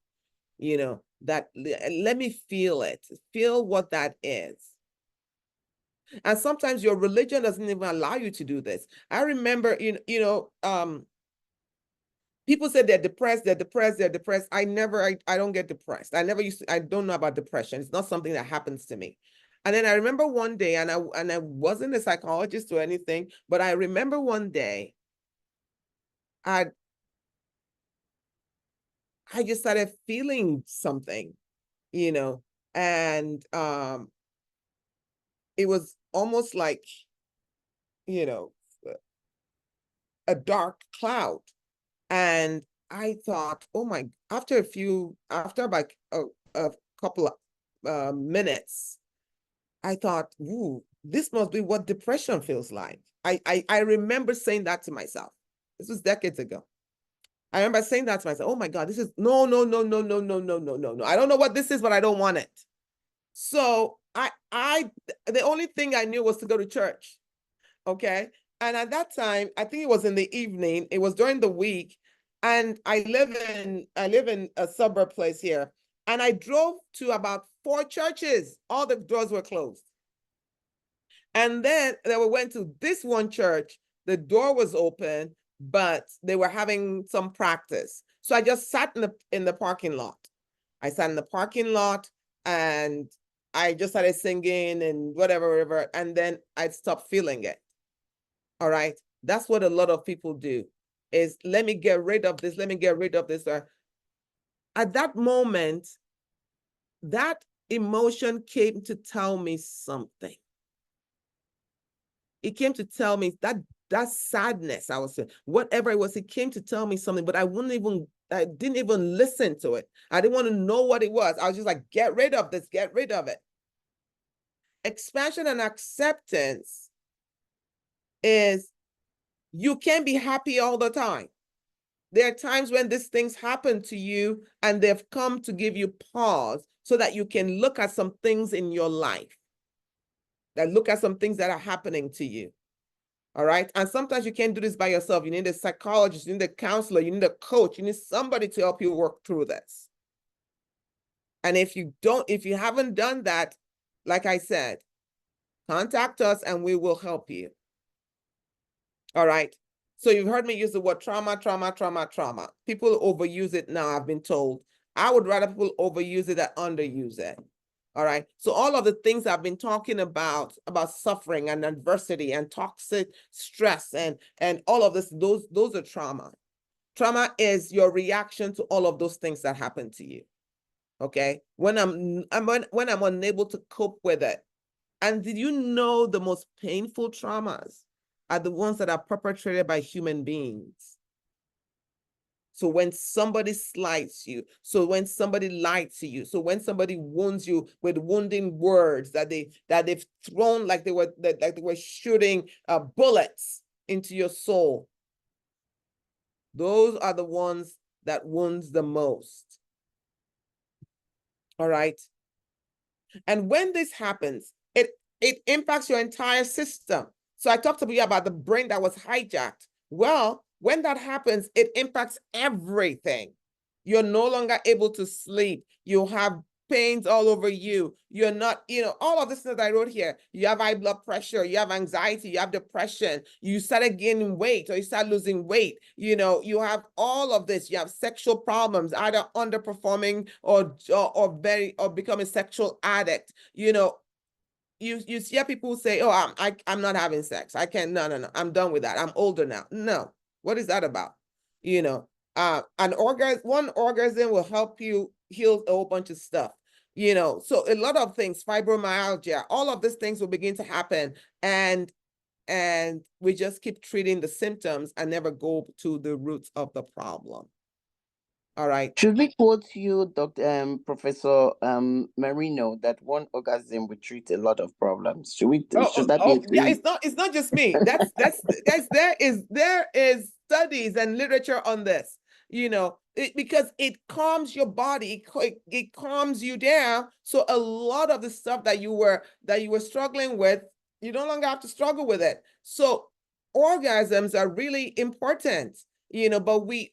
Speaker 1: You know, that let me feel it, feel what that is. And sometimes your religion doesn't even allow you to do this. I remember, people say they're depressed. I don't get depressed. I don't know about depression. It's not something that happens to me. And then I remember one day, and I wasn't a psychologist or anything, but I remember one day, I just started feeling something, and it was almost like, a dark cloud. And I thought, oh my, after about a couple of minutes, I thought, ooh, this must be what depression feels like. I remember saying that to myself. This was decades ago. I remember saying that to myself, oh my God, this is no. I don't know what this is, but I don't want it. So the only thing I knew was to go to church. Okay. And at that time, I think it was in the evening, it was during the week. And I live in a suburb place here. And I drove to about 4 churches. All the doors were closed. And then we went to this one church. The door was open, but they were having some practice. So I just sat in the parking lot. I sat in the parking lot and I just started singing and whatever, and then I'd stop feeling it. All right. That's what a lot of people do, is let me get rid of this. Let me get rid of this. At that moment, that emotion came to tell me something. It came to tell me that sadness I was saying, whatever it was, it came to tell me something, but I didn't even listen to it. I didn't want to know what it was. I was just like, get rid of this, get rid of it. Expansion and acceptance is, you can't be happy all the time. There are times when these things happen to you and they've come to give you pause so that you can look at some things in your life, look at some things that are happening to you. All right. And sometimes you can't do this by yourself. You need a psychologist, you need a counselor, you need a coach, you need somebody to help you work through this. And if you haven't done that, like I said, contact us and we will help you. All right. So you've heard me use the word trauma, trauma, trauma, trauma. People overuse it now, I've been told. I would rather people overuse it than underuse it. All right. So all of the things I've been talking about suffering and adversity and toxic stress and all of this, those are trauma. Trauma is your reaction to all of those things that happen to you. Okay. When I'm unable to cope with it. And did you know the most painful traumas are the ones that are perpetrated by human beings? So when somebody slights you, so when somebody lied to you, so when somebody wounds you with wounding words that they've thrown like they were shooting bullets into your soul, those are the ones that wounds the most. All right. And when this happens, it impacts your entire system. So I talked to you about the brain that was hijacked. Well, when that happens, it impacts everything. You're no longer able to sleep. You have pains all over you. You're not, all of this that I wrote here. You have high blood pressure, you have anxiety, you have depression, you started gaining weight or you start losing weight. You have all of this. You have sexual problems, either underperforming or becoming a sexual addict. You hear people say, "Oh, I'm not having sex. I can't. No. I'm done with that. I'm older now." No, what is that about? One orgasm will help you heal a whole bunch of stuff. So a lot of things, fibromyalgia, all of these things will begin to happen, and we just keep treating the symptoms and never go to the roots of the problem. All right.
Speaker 3: Should we quote you, Dr. Professor Marino, that one orgasm will treat a lot of problems? Should that be a
Speaker 1: Yeah,
Speaker 3: thing?
Speaker 1: it's not just me. There is studies and literature on this, because it calms your body, it calms you down. So a lot of the stuff that you were struggling with, you no longer have to struggle with it. So orgasms are really important, but we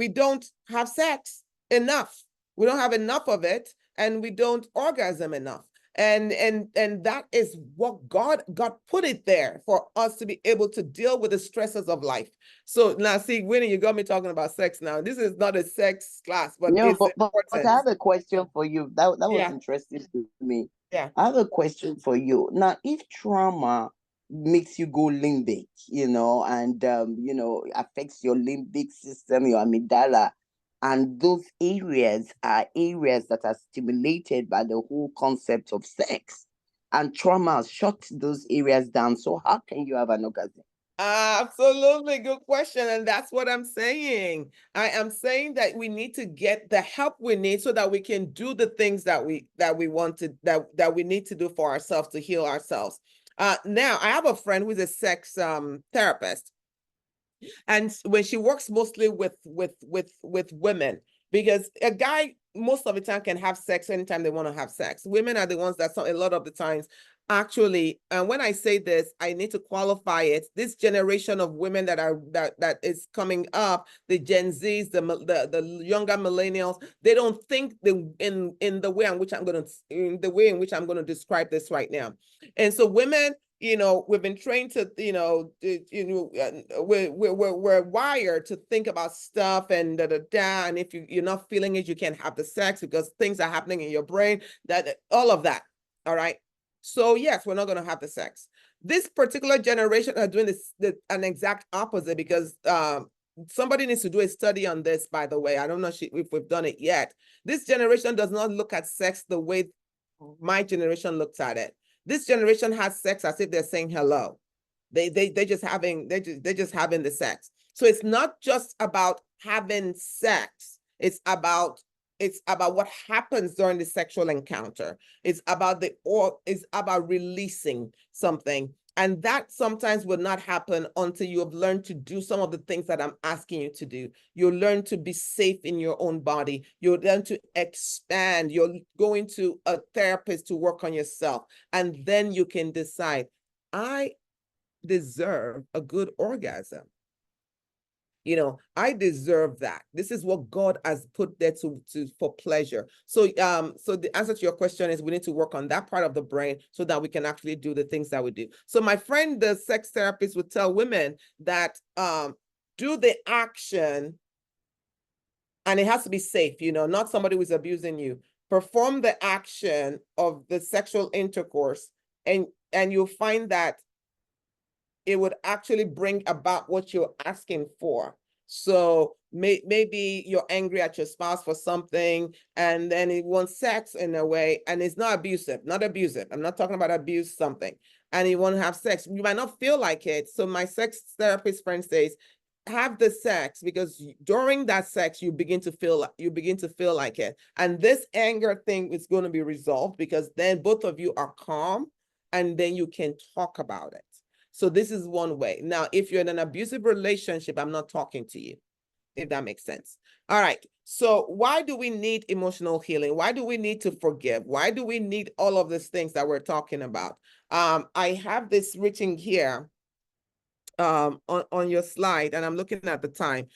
Speaker 1: don't have sex enough. We don't have enough of it, and we don't orgasm enough. And that is what God put it there for us to be able to deal with the stresses of life. So now, see, Winnie, you got me talking about sex now. This is not a sex class, but
Speaker 3: No,
Speaker 1: it's
Speaker 3: but I
Speaker 1: important.
Speaker 3: have a question for you. That was
Speaker 1: Yeah,
Speaker 3: interesting to me.
Speaker 1: yeah.
Speaker 3: I have a question for you. Now, if trauma makes you go limbic, and affects your limbic system, your amygdala, and those areas are areas that are stimulated by the whole concept of sex, and trauma shuts those areas down. So how can you have an orgasm?
Speaker 1: Absolutely good question. And that's what I'm saying. I am saying that we need to get the help we need so that we can do the things that we want to that we need to do for ourselves to heal ourselves. Now I have a friend who's a sex therapist, and when she works mostly with women, because a guy most of the time can have sex anytime they want to have sex. Women are the ones that a lot of the times actually, and when I say this, I need to qualify it. This generation of women that is coming up, the Gen Zs, the younger millennials, they don't think in the way in which I'm going to describe this right now. And so women, we've been trained to, we're wired to think about stuff and and if you're not feeling it, you can't have the sex because things are happening in your brain, all of that. All right. So yes, we're not going to have the sex. This particular generation are doing an exact opposite, because somebody needs to do a study on this, by the way. I don't know if we've done it yet. This generation does not look at sex the way my generation looks at it. This generation has sex as if they're saying hello. They're just having the sex. So it's not just about having sex. It's about what happens during the sexual encounter. It's about releasing something. And that sometimes will not happen until you have learned to do some of the things that I'm asking you to do. You'll learn to be safe in your own body. You'll learn to expand. You're going to a therapist to work on yourself. And then you can decide, I deserve a good orgasm. You know, I deserve that. This is what God has put there for pleasure. So so the answer to your question is we need to work on that part of the brain so that we can actually do the things that we do. So my friend, the sex therapist, would tell women that do the action, and it has to be safe, you know, not somebody who's abusing you. Perform the action of the sexual intercourse, and you'll find that it would actually bring about what you're asking for. So maybe you're angry at your spouse for something, and then he wants sex in a way, and it's not abusive, not abusive. I'm not talking about abuse something. And you want to have sex. You might not feel like it. So my sex therapist friend says, have the sex, because during that sex you begin to feel like it. And this anger thing is going to be resolved because then both of you are calm and then you can talk about it. So this is one way. Now, if you're in an abusive relationship, I'm not talking to you, if that makes sense. All right. So why do we need emotional healing? Why do we need to forgive? Why do we need all of these things that we're talking about? I have this written here on your slide, and I'm looking at the time.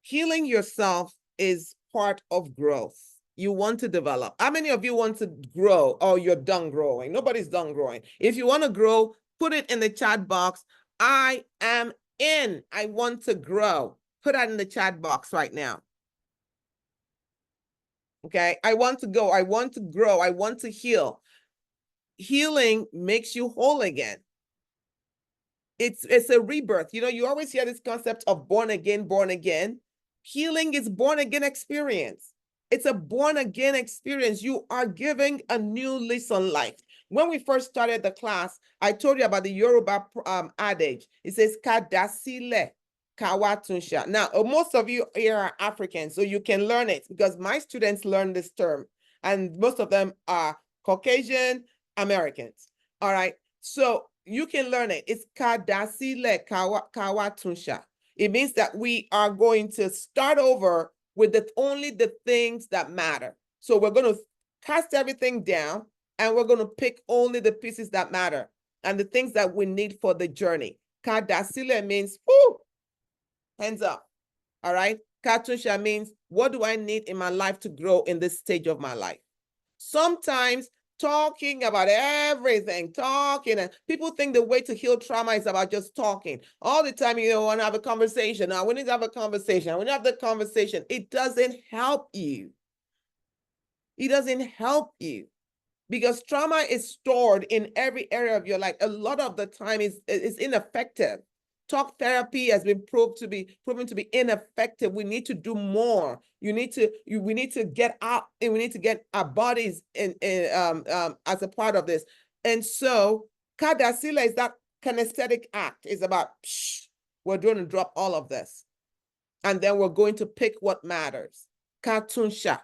Speaker 1: Healing yourself is part of growth. You want to develop. How many of you want to grow, or you're done growing? Nobody's done growing. If you want to grow, put it in the chat box. I am in. I want to grow. Put that in the chat box right now. Okay. I want to go. I want to grow. I want to heal. Healing makes you whole again. It's a rebirth. You know, you always hear this concept of born again, born again. Healing is born again experience. It's a born again experience. You are giving a new lease on life. When we first started the class, I told you about the Yoruba adage. It says, Kadasile Kawatunsha. Now, most of you here are Africans, so you can learn it because my students learn this term, and most of them are Caucasian Americans. All right. So you can learn it. It's Kadasile Kawatunsha. It means that we are going to start over with only the things that matter. So we're going to cast everything down, and we're going to pick only the pieces that matter and the things that we need for the journey. Kadasile means, whoo, hands up. All right. Katunsha means, what do I need in my life to grow in this stage of my life? Sometimes talking about everything, and people think the way to heal trauma is about just talking. All the time you want to have a conversation. Now, we need to have a conversation. When you have the conversation, it doesn't help you. It doesn't help you because trauma is stored in every area of your life. A lot of the time is ineffective. Talk therapy has been proven to be ineffective. We need to do more. We need to get out, and we need to get our bodies in as a part of this. And so Kadasila is that kinesthetic act. It's about, we're going to drop all of this. And then we're going to pick what matters. Katunsha.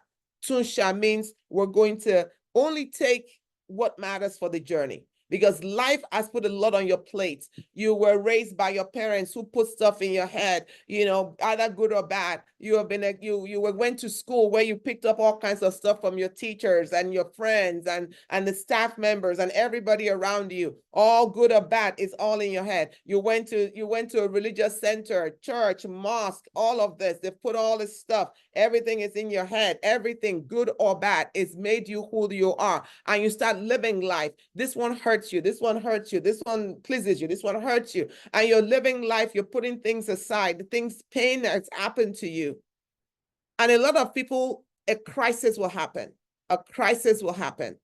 Speaker 1: Tunsha means we're going to only take what matters for the journey, because life has put a lot on your plate. You were raised by your parents who put stuff in your head, you know, either good or bad. You have been went to school where you picked up all kinds of stuff from your teachers and your friends and the staff members and everybody around you. All good or bad is all in your head. You went to a religious center, church, mosque, all of this. They put all this stuff. Everything is in your head. Everything, good or bad, is made you who you are. And you start living life. This one hurts you. This one hurts you. This one pleases you. This one hurts you. And you're living life. You're putting things aside. The things, pain that's happened to you. And a lot of people, a crisis will happen. A crisis will happen.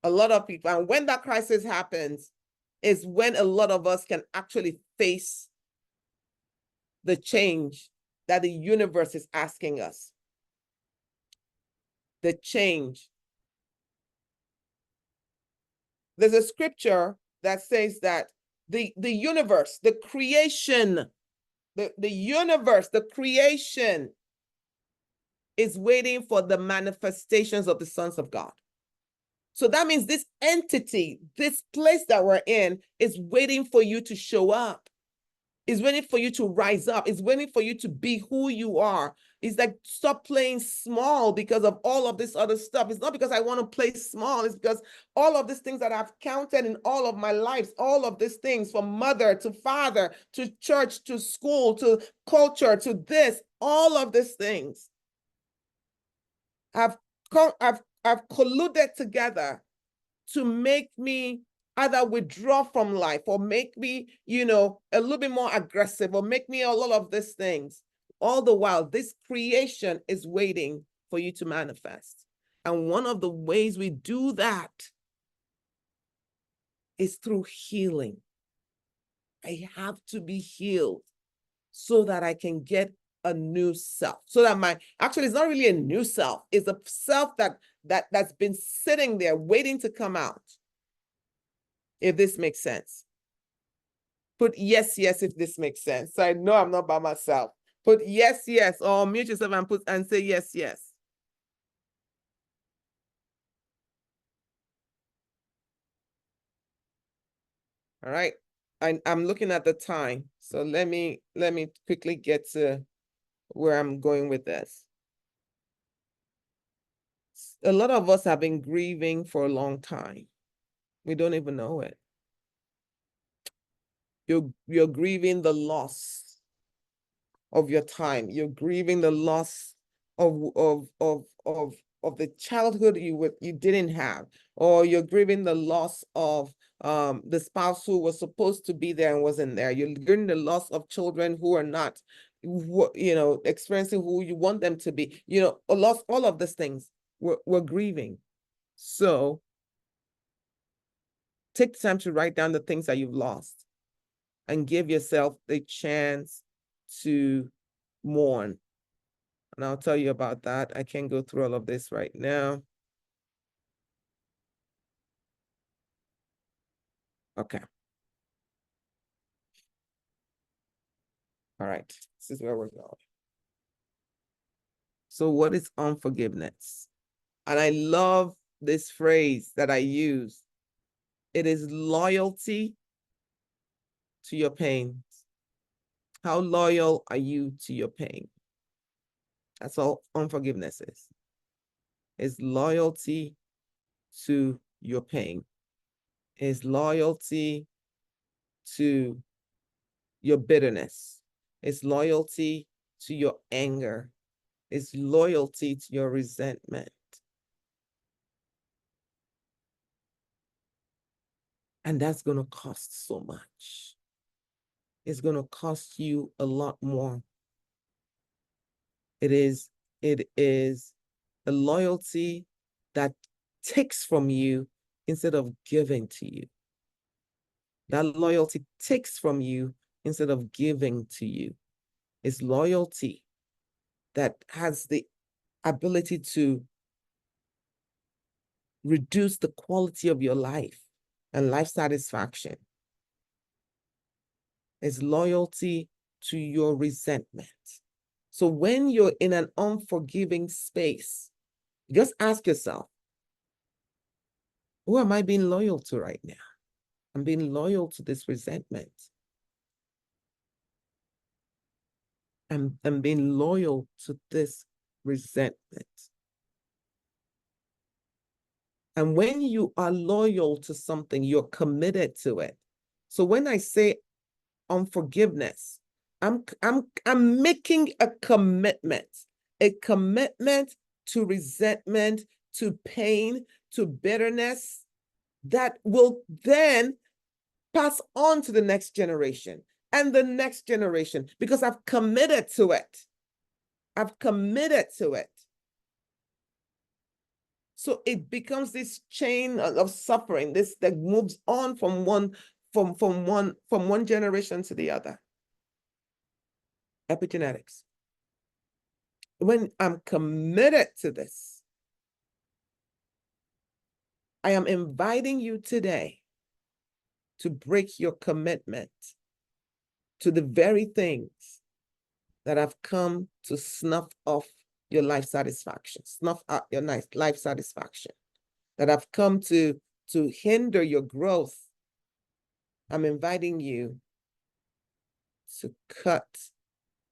Speaker 1: A lot of people. And when that crisis happens is when a lot of us can actually face the change that the universe is asking us. The change. There's a scripture that says that the universe, the creation, the universe, the creation is waiting for the manifestations of the sons of God. So that means this entity, this place that we're in, is waiting for you to show up. It's waiting for you to rise up. It's waiting for you to be who you are. It's like, stop playing small because of all of this other stuff. It's not because I want to play small. It's because all of these things that I've counted in all of my lives, all of these things, from mother to father, to church, to school, to culture, to this, all of these things have colluded together to make me either withdraw from life, or make me, a little bit more aggressive, or make me a lot of these things. All the while, this creation is waiting for you to manifest. And one of the ways we do that is through healing. I have to be healed so that I can get a new self. So that actually, it's not really a new self. It's a self that's been sitting there waiting to come out. If this makes sense. Put yes, yes, if this makes sense. So I know I'm not by myself. Put yes, yes, or mute yourself and say yes, yes. All right. I'm looking at the time. So let me quickly get to where I'm going with this. A lot of us have been grieving for a long time. We don't even know it. You're grieving the loss of your time. You're grieving the loss of the childhood you didn't have, or you're grieving the loss of the spouse who was supposed to be there and wasn't there. You're grieving the loss of children who are not, experiencing who you want them to be. A loss, all of these things we're grieving. So take time to write down the things that you've lost and give yourself the chance to mourn. And I'll tell you about that. I can't go through all of this right now. Okay. All right. This is where we're going. So what is unforgiveness? And I love this phrase that I use. It is loyalty to your pain. How loyal are you to your pain? That's all unforgiveness is. It's loyalty to your pain. It's loyalty to your bitterness. It's loyalty to your anger. It's loyalty to your resentment. And that's going to cost so much. It's going to cost you a lot more. It is a loyalty that takes from you instead of giving to you. That loyalty takes from you instead of giving to you. It's loyalty that has the ability to reduce the quality of your life and life satisfaction. It's loyalty to your resentment. So when you're in an unforgiving space, just ask yourself, who am I being loyal to right now? I'm being loyal to this resentment. I'm being loyal to this resentment. And when you are loyal to something, you're committed to it. So when I say unforgiveness, I'm making a commitment to resentment, to pain, to bitterness that will then pass on to the next generation and the next generation, because I've committed to it. I've committed to it. So it becomes this chain of suffering, this that moves on from one generation to the other. Epigenetics. When I'm committed to this, I am inviting you today to break your commitment to the very things that have come to snuff off your life satisfaction, snuff out your life satisfaction, that have come to hinder your growth. I'm inviting you to cut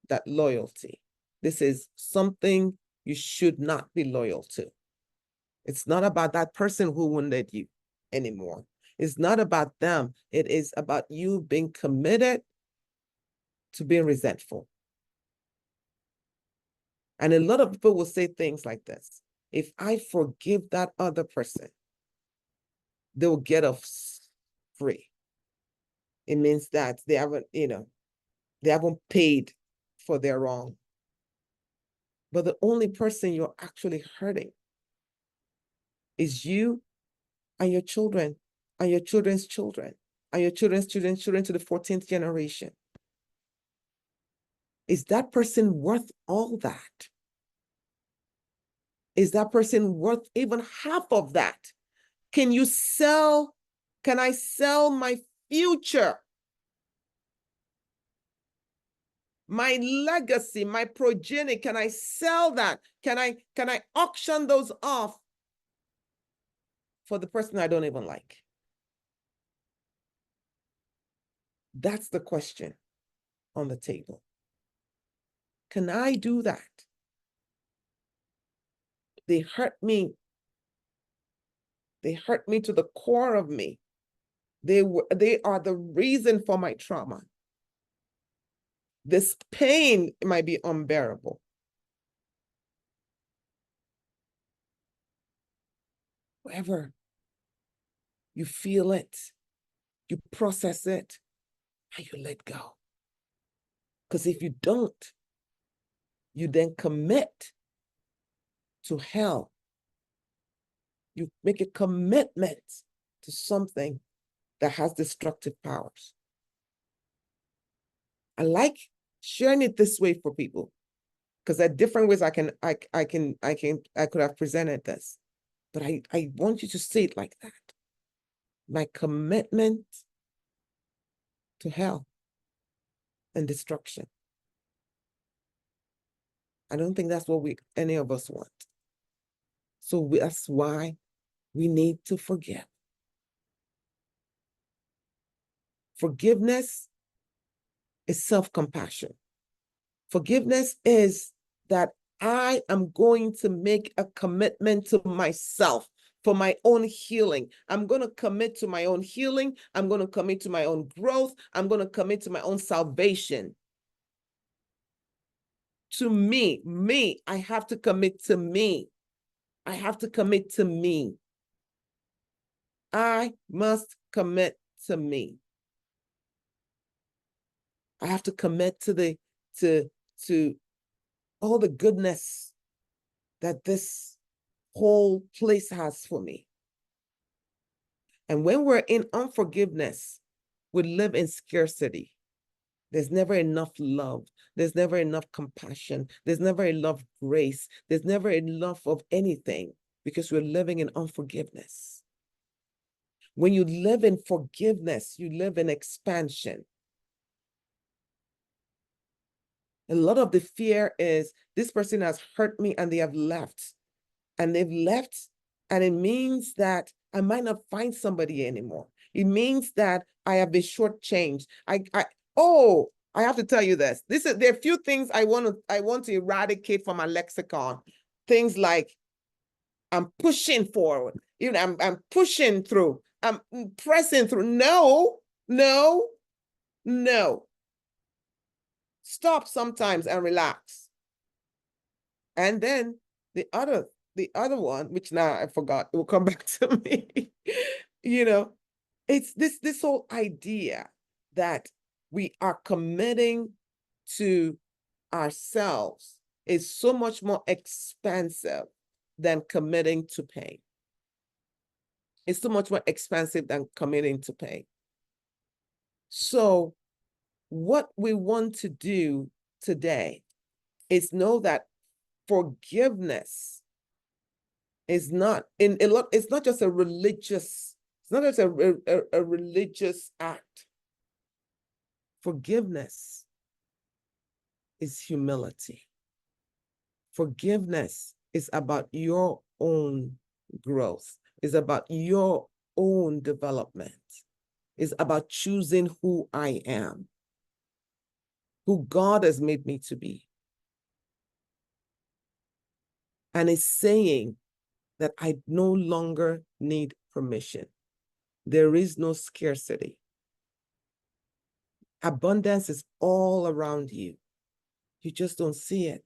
Speaker 1: that loyalty. This is something you should not be loyal to. It's not about that person who wounded you anymore. It's not about them. It is about you being committed to being resentful. And a lot of people will say things like this: if I forgive that other person, they'll get off free. It means that they haven't, they haven't paid for their wrong. But the only person you're actually hurting is you and your children and your children's children and your children's children's children to the 14th generation. Is that person worth all that? Is that person worth even half of that? Can I sell my future, my legacy, my progeny? Can I sell that? Can I auction those off for the person I don't even like? That's the question on the table. Can I do that? They hurt me. They hurt me to the core of me. They are the reason for my trauma. This pain might be unbearable. However, you feel it, you process it, and you let go. Because if you don't, you then commit to hell. You make a commitment to something that has destructive powers. I like sharing it this way for people, because there are different ways I could have presented this. But I want you to see it like that. My commitment to hell and destruction. I don't think that's what any of us want. So that's why we need to forgive. Forgiveness is self-compassion. Forgiveness is that I am going to make a commitment to myself for my own healing. I'm going to commit to my own healing. I'm going to commit to my own growth. I'm going to commit to my own salvation. To me, I have to commit to me. I have to commit to me. I must commit to me. I have to commit to all the goodness that this whole place has for me. And when we're in unforgiveness, we live in scarcity. There's never enough love. There's never enough compassion. There's never enough grace. There's never enough of anything, because we're living in unforgiveness. When you live in forgiveness, you live in expansion. A lot of the fear is, this person has hurt me and they have left. And they've left, and it means that I might not find somebody anymore. It means that I have been shortchanged. I have to tell you this. There are a few things I want to eradicate from my lexicon. Things like, I'm pushing forward. I'm pushing through. I'm pressing through. No. Stop sometimes and relax. And then the other one, which now I forgot, it will come back to me. It's this whole idea that we are committing to ourselves is so much more expensive than committing to pain. It's so much more expensive than committing to pain. So what we want to do today is know that forgiveness is not it's not just a religious, it's not just a religious act. Forgiveness is humility. Forgiveness is about your own growth. It's about your own development. It's about choosing who I am. who God has made me to be. And it's saying that I no longer need permission. There is no scarcity. Abundance is all around you. You just don't see it.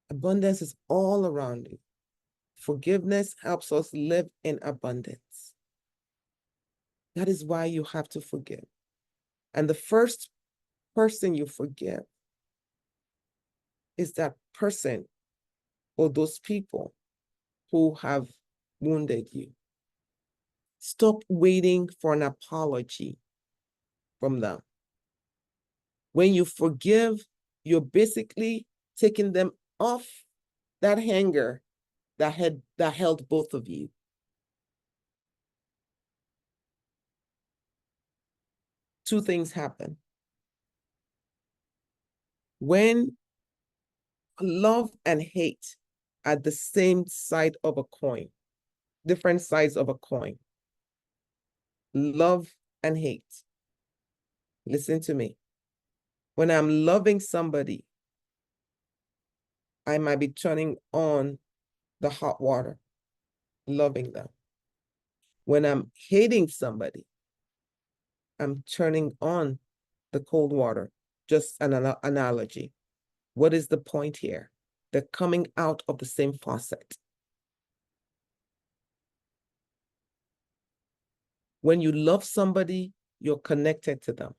Speaker 1: Abundance is all around you. Forgiveness helps us live in abundance. That is why you have to forgive. And the first person you forgive is that person or those people who have wounded you. Stop waiting for an apology from them. When you forgive, you're basically taking them off that hanger that held both of you. Two things happen. When love and hate are the same side of a coin, different sides of a coin. Love and hate. Listen to me. When I'm loving somebody, I might be turning on the hot water, loving them. When I'm hating somebody, I'm turning on the cold water. Just an analogy. What is the point here? They're coming out of the same faucet. When you love somebody, you're connected to them.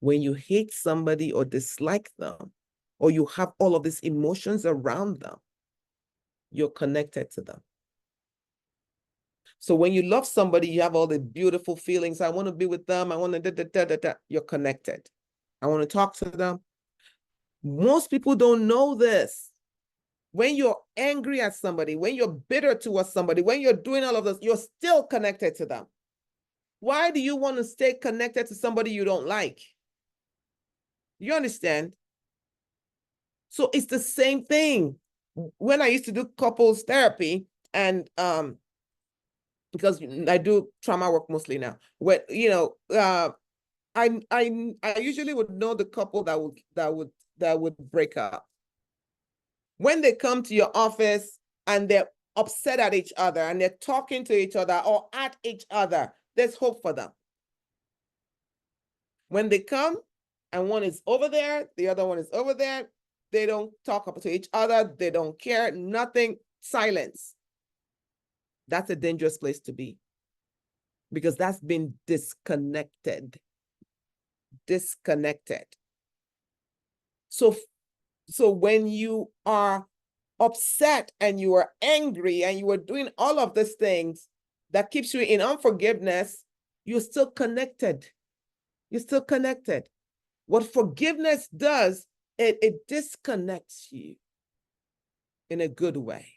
Speaker 1: When you hate somebody or dislike them, or you have all of these emotions around them, you're connected to them. So when you love somebody, you have all the beautiful feelings. I want to be with them. I want to da. You're connected. I want to talk to them. Most people don't know this. When you're angry at somebody, when you're bitter towards somebody, when you're doing all of this, you're still connected to them. Why do you want to stay connected to somebody you don't like? You understand? So it's the same thing. When I used to do couples therapy, and because I do trauma work mostly now, when I usually would know the couple that would break up. When they come to your office and they're upset at each other and they're talking to each other or at each other, there's hope for them. When they come and one is over there, the other one is over there, they don't talk to each other, they don't care, nothing, silence. That's a dangerous place to be, because that's been disconnected. So when you are upset and you are angry and you are doing all of these things that keeps you in unforgiveness, you're still connected. You're still connected. What forgiveness does, it disconnects you in a good way.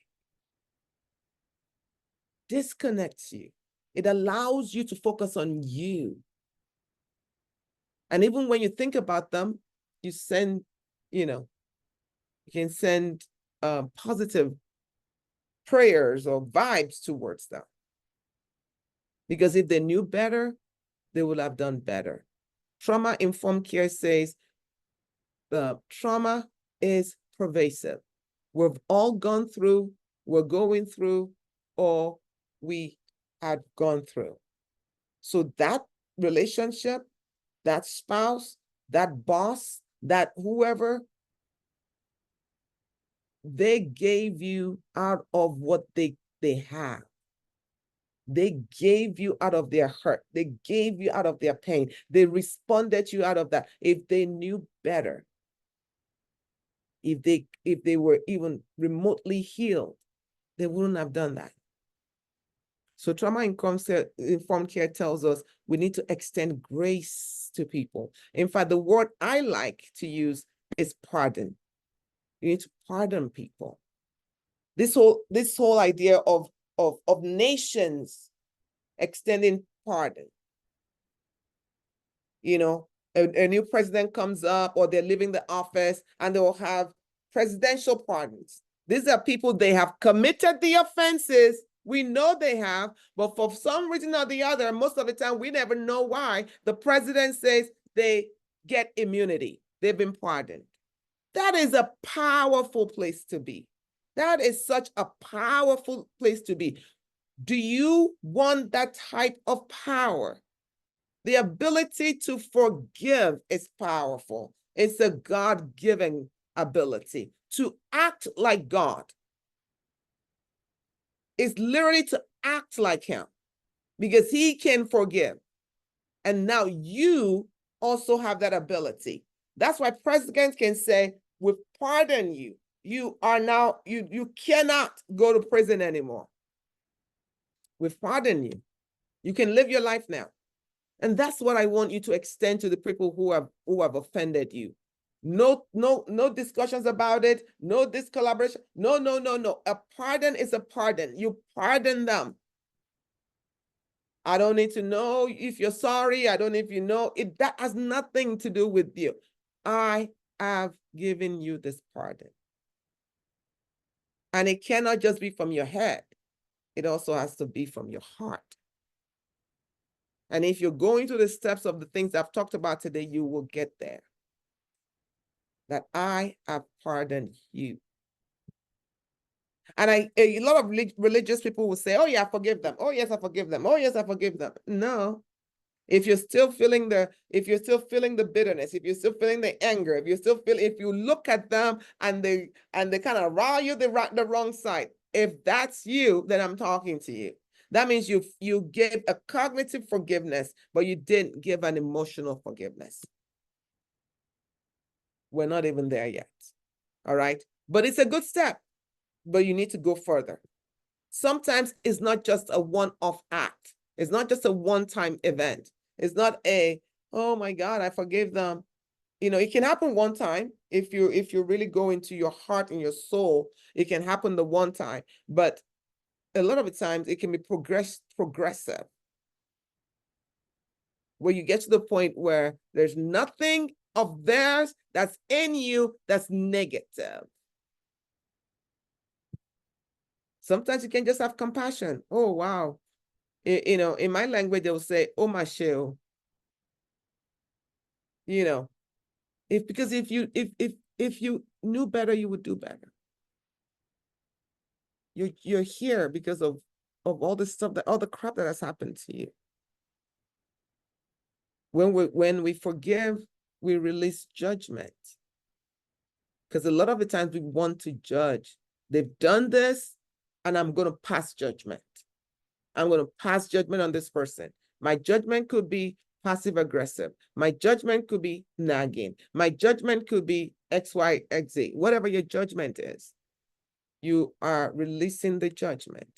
Speaker 1: Disconnects you. It allows you to focus on you. And even when you think about them, you send, you can send positive prayers or vibes towards them. Because if they knew better, they would have done better. Trauma-informed care says trauma is pervasive. We've all gone through, we're going through, or we had gone through. So that relationship, that spouse, that boss, that whoever, they gave you out of what they have. They gave you out of their hurt. They gave you out of their pain. They responded to you out of that. If they knew better, if they were even remotely healed, they wouldn't have done that. So trauma-informed care tells us we need to extend grace to people. In fact, the word I like to use is pardon. You need to pardon people. This whole idea of nations extending pardon. A new president comes up, or they're leaving the office, and they will have presidential pardons. These are people, they have committed the offenses. We know they have, but for some reason or the other, most of the time, we never know why. The president says they get immunity. They've been pardoned. That is a powerful place to be. That is such a powerful place to be. Do you want that type of power? The ability to forgive is powerful. It's a God-given ability to act like God. It's literally to act like him because he can forgive. And now you also have that ability. That's why presidents can say, we pardon you. You are now, you cannot go to prison anymore. We've pardoned you. You can live your life now. And that's what I want you to extend to the people who have offended you. No discussions about it, no discollaboration. No. A pardon is a pardon. You pardon them. I don't need to know if you're sorry. I don't know if you know it. That has nothing to do with you. I have given you this pardon. And it cannot just be from your head. It also has to be from your heart. And if you're going through the steps of the things I've talked about today, you will get there. That I have pardoned you. And a lot of religious people will say, oh yeah, I forgive them. Oh yes, I forgive them. Oh yes, I forgive them. No. If you're still feeling the bitterness, if you're still feeling the anger, if you look at them and they kind of rile you the wrong side, if that's you, then I'm talking to you. That means you gave a cognitive forgiveness, but you didn't give an emotional forgiveness. We're not even there yet. All right. But it's a good step, but you need to go further. Sometimes it's not just a one-off act. It's not just a one-time event. It's not oh my God, I forgive them. It can happen one time. If you really go into your heart and your soul, it can happen the one time. But a lot of the times it can be progressive. Where you get to the point where there's nothing of theirs that's in you that's negative. Sometimes you can just have compassion. Oh, wow. In my language, they will say, oh, my shell. Because if you knew better, you would do better. You're here because of all the stuff all the crap that has happened to you. When we forgive, we release judgment. Because a lot of the times we want to judge. They've done this, and I'm going to pass judgment. I'm going to pass judgment on this person. My judgment could be passive aggressive. My judgment could be nagging. My judgment could be X, Y, X, Z. Whatever your judgment is, you are releasing the judgment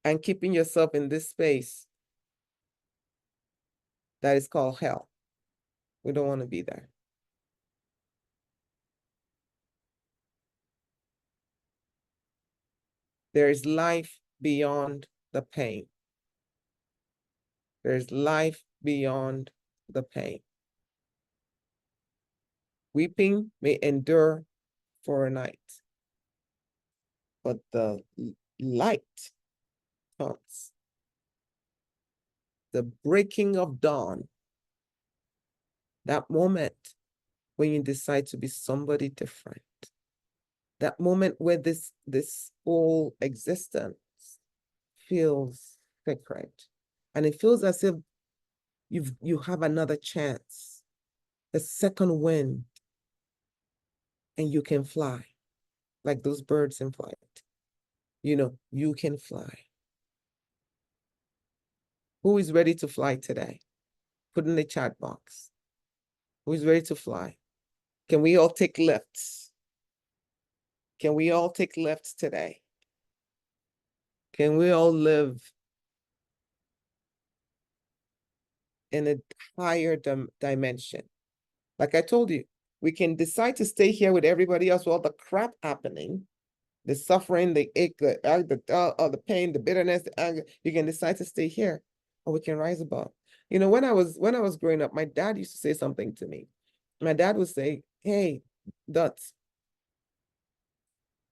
Speaker 1: and keeping yourself in this space that is called hell. We don't want to be there. There is life beyond the pain. There's life beyond the pain. Weeping may endure for a night, but the light comes. The breaking of dawn, that moment when you decide to be somebody different, that moment where this whole existence feels sacred, and it feels as if you have another chance, a second wind, and you can fly like those birds in flight. You can fly. Who is ready to fly today? Put in the chat box. Who is ready to fly? Can we all take lifts? Can we all take lifts today? Can we all live in a higher dimension? Like I told you, we can decide to stay here with everybody else with all the crap happening, the suffering, the ache, the pain, the bitterness, the anger. You can decide to stay here, or we can rise above. When I was growing up, my dad used to say something to me. My dad would say, hey, Dots,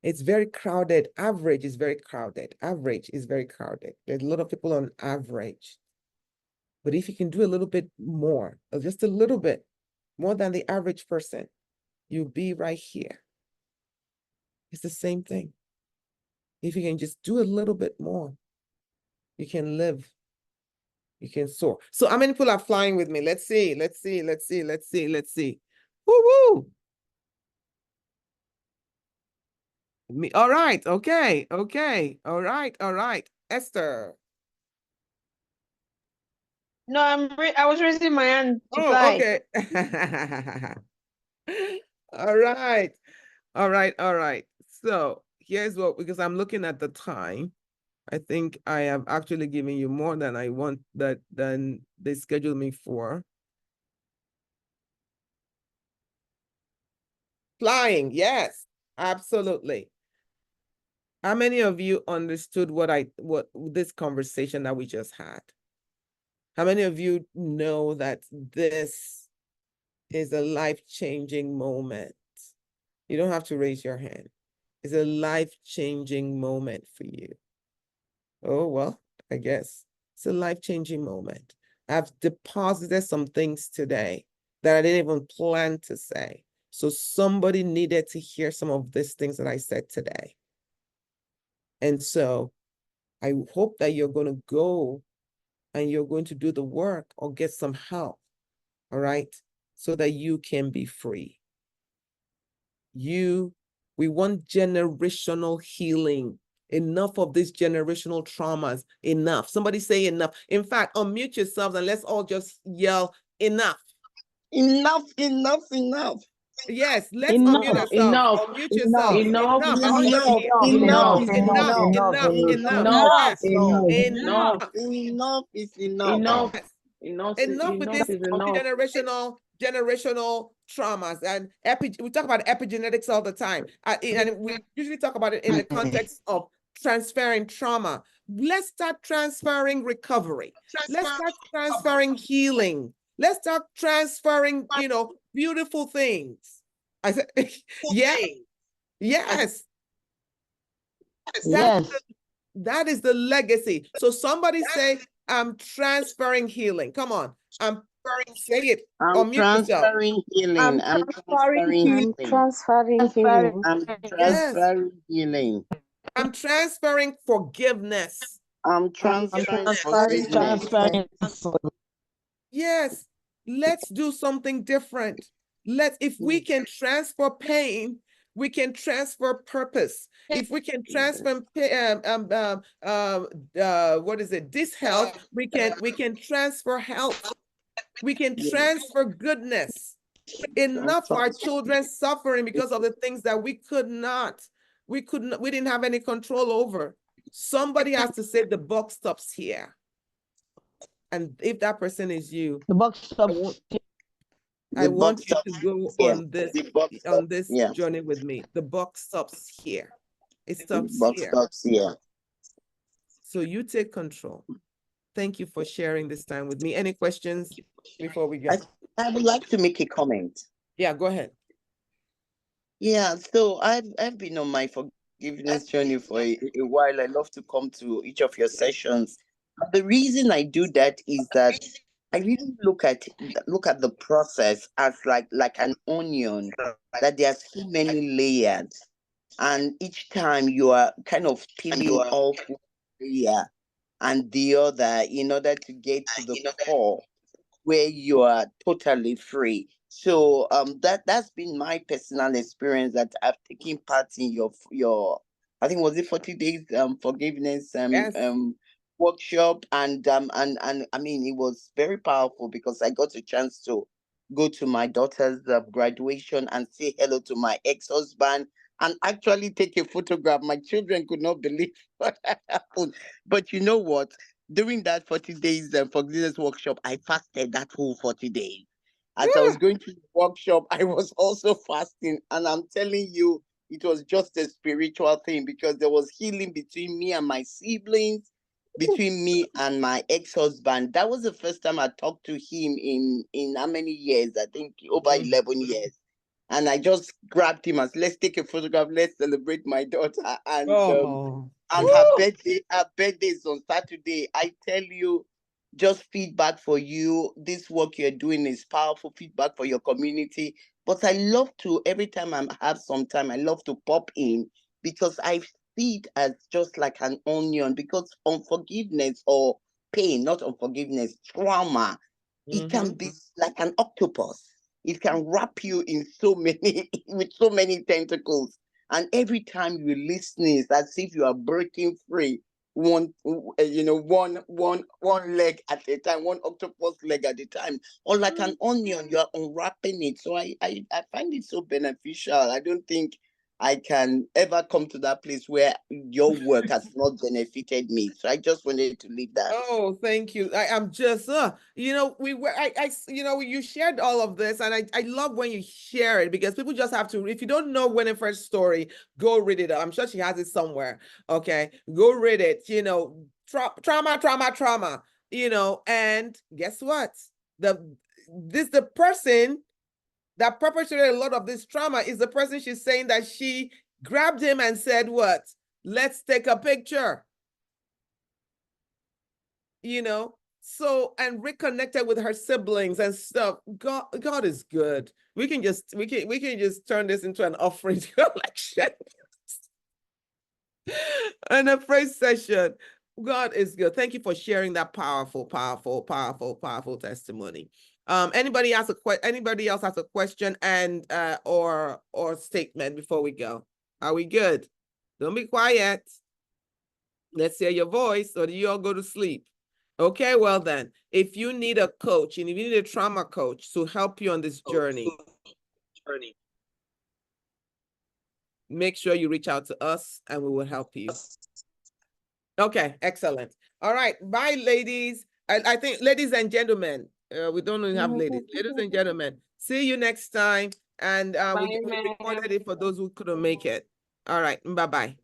Speaker 1: it's very crowded. Average is very crowded. Average is very crowded. There's a lot of people on average. But if you can do a little bit more, or just a little bit more than the average person, you'll be right here. It's the same thing. If you can just do a little bit more, you can live. You can soar. So how many people are flying with me? Let's see. Woo-woo. Me. All right. Okay. All right. Esther.
Speaker 4: No, I was raising my hand to
Speaker 1: Oh,
Speaker 4: fly.
Speaker 1: okay. All right. All right. So here's what, because I'm looking at the time. I think I have actually given you more than I want, than they scheduled me for. Flying, yes, absolutely. How many of you understood what this conversation that we just had? How many of you know that this is a life-changing moment? You don't have to raise your hand. It's a life-changing moment for you. Oh, well, I guess it's a life-changing moment. I've deposited some things today that I didn't even plan to say. So somebody needed to hear some of these things that I said today. And so I hope that you're going to go and you're going to do the work or get some help, all right? So that you can be free. We want generational healing. Enough of these generational traumas. Enough. Somebody say enough. In fact, unmute yourselves and let's all just yell enough.
Speaker 3: Enough.
Speaker 1: Yes, let's
Speaker 4: Enough,
Speaker 1: unmute ourselves.
Speaker 4: enough,
Speaker 1: Unmute yourself.
Speaker 4: enough,
Speaker 1: Enough. I want you to hear. Enough is enough. Enough.
Speaker 3: Enough is enough.
Speaker 4: enough,
Speaker 1: Yes.
Speaker 4: enough,
Speaker 1: Enough with this
Speaker 4: is enough.
Speaker 1: generational traumas. And we talk about epigenetics all the time. And we usually talk about it in the context of transferring trauma. Let's start transferring recovery. Let's start transferring healing. Let's start transferring, beautiful things. I said, yes, yes. That is the legacy. So somebody say, I'm transferring healing. Come on. Say it.
Speaker 3: I'm transferring healing. I'm transferring healing. I'm transferring healing.
Speaker 1: I'm transferring forgiveness.
Speaker 3: I'm transferring forgiveness.
Speaker 1: Yes. Let's do something different. If we can transfer pain, we can transfer purpose. If we can transfer dishealth, we can transfer health. We can transfer goodness. Enough of our children suffering because of the things that we didn't have any control over. Somebody has to say the buck stops here. And if that person is you,
Speaker 4: The box stops.
Speaker 1: I want you to go on this journey with me. The buck stops here. It stops here. So you take control. Thank you for sharing this time with me. Any questions before we go?
Speaker 3: I would like to make a comment.
Speaker 1: Yeah, go ahead.
Speaker 3: Yeah, so I've been on my forgiveness journey for a while. I love to come to each of your sessions. The reason I do that is that I really look at the process as like an onion, that there are so many layers, and each time you are kind of peeling off one layer and the other in order to get to the core where you are totally free. So that's been my personal experience, that I've taken part in your I think, was it 40 days forgiveness
Speaker 1: Yes.
Speaker 3: workshop, and I mean, it was very powerful because I got a chance to go to my daughter's graduation and say hello to my ex-husband and actually take a photograph. My children could not believe what had happened. But you know what? During that 40 days forgiveness workshop, I fasted that whole 40 days. As I was going to the workshop, I was also fasting. And I'm telling you, it was just a spiritual thing, because there was healing between me and my siblings, between me and my ex-husband. That was the first time I talked to him in how many years? I think over 11 years. And I just grabbed him and said, let's take a photograph, let's celebrate my daughter. And her birthday is on Saturday. I tell you, just feedback for you. This work you're doing is powerful feedback for your community. But I love to, every time I have some time, I love to pop in because I see it as just like an onion, because unforgiveness or pain, not unforgiveness, trauma, it can be like an octopus. It can wrap you in so many, with so many tentacles. And every time you listen, it's as if you are breaking free one one leg at a time, one octopus leg at a time, or like an onion, you are unwrapping it. So I find it so beneficial. I don't think I can ever come to that place where your work has not benefited me. So I just wanted to leave that.
Speaker 1: Oh, thank you. I'm just, you know, you shared all of this, and I love when you share it, because people just have to, if you don't know Winifred's story, go read it. I'm sure she has it somewhere. Okay, go read it. You know, trauma, you know, and guess what? The person that perpetrated a lot of this trauma is the person she's saying that she grabbed him and said, what? Let's take a picture. You know, so, and reconnected with her siblings and stuff. God is good. We can just turn this into an offering collection and a praise session. God is good. Thank you for sharing that powerful testimony. Anybody else has a question and or statement before we go? Are we good? Don't be quiet. Let's hear your voice, or do you all go to sleep? Okay, well then, if you need a coach and if you need a trauma coach to help you on this journey, make sure you reach out to us and we will help you. Okay, excellent. All right, bye, ladies. I think, ladies and gentlemen, we don't only have ladies. Ladies and gentlemen, see you next time. And we recorded it for those who couldn't make it. All right, bye-bye.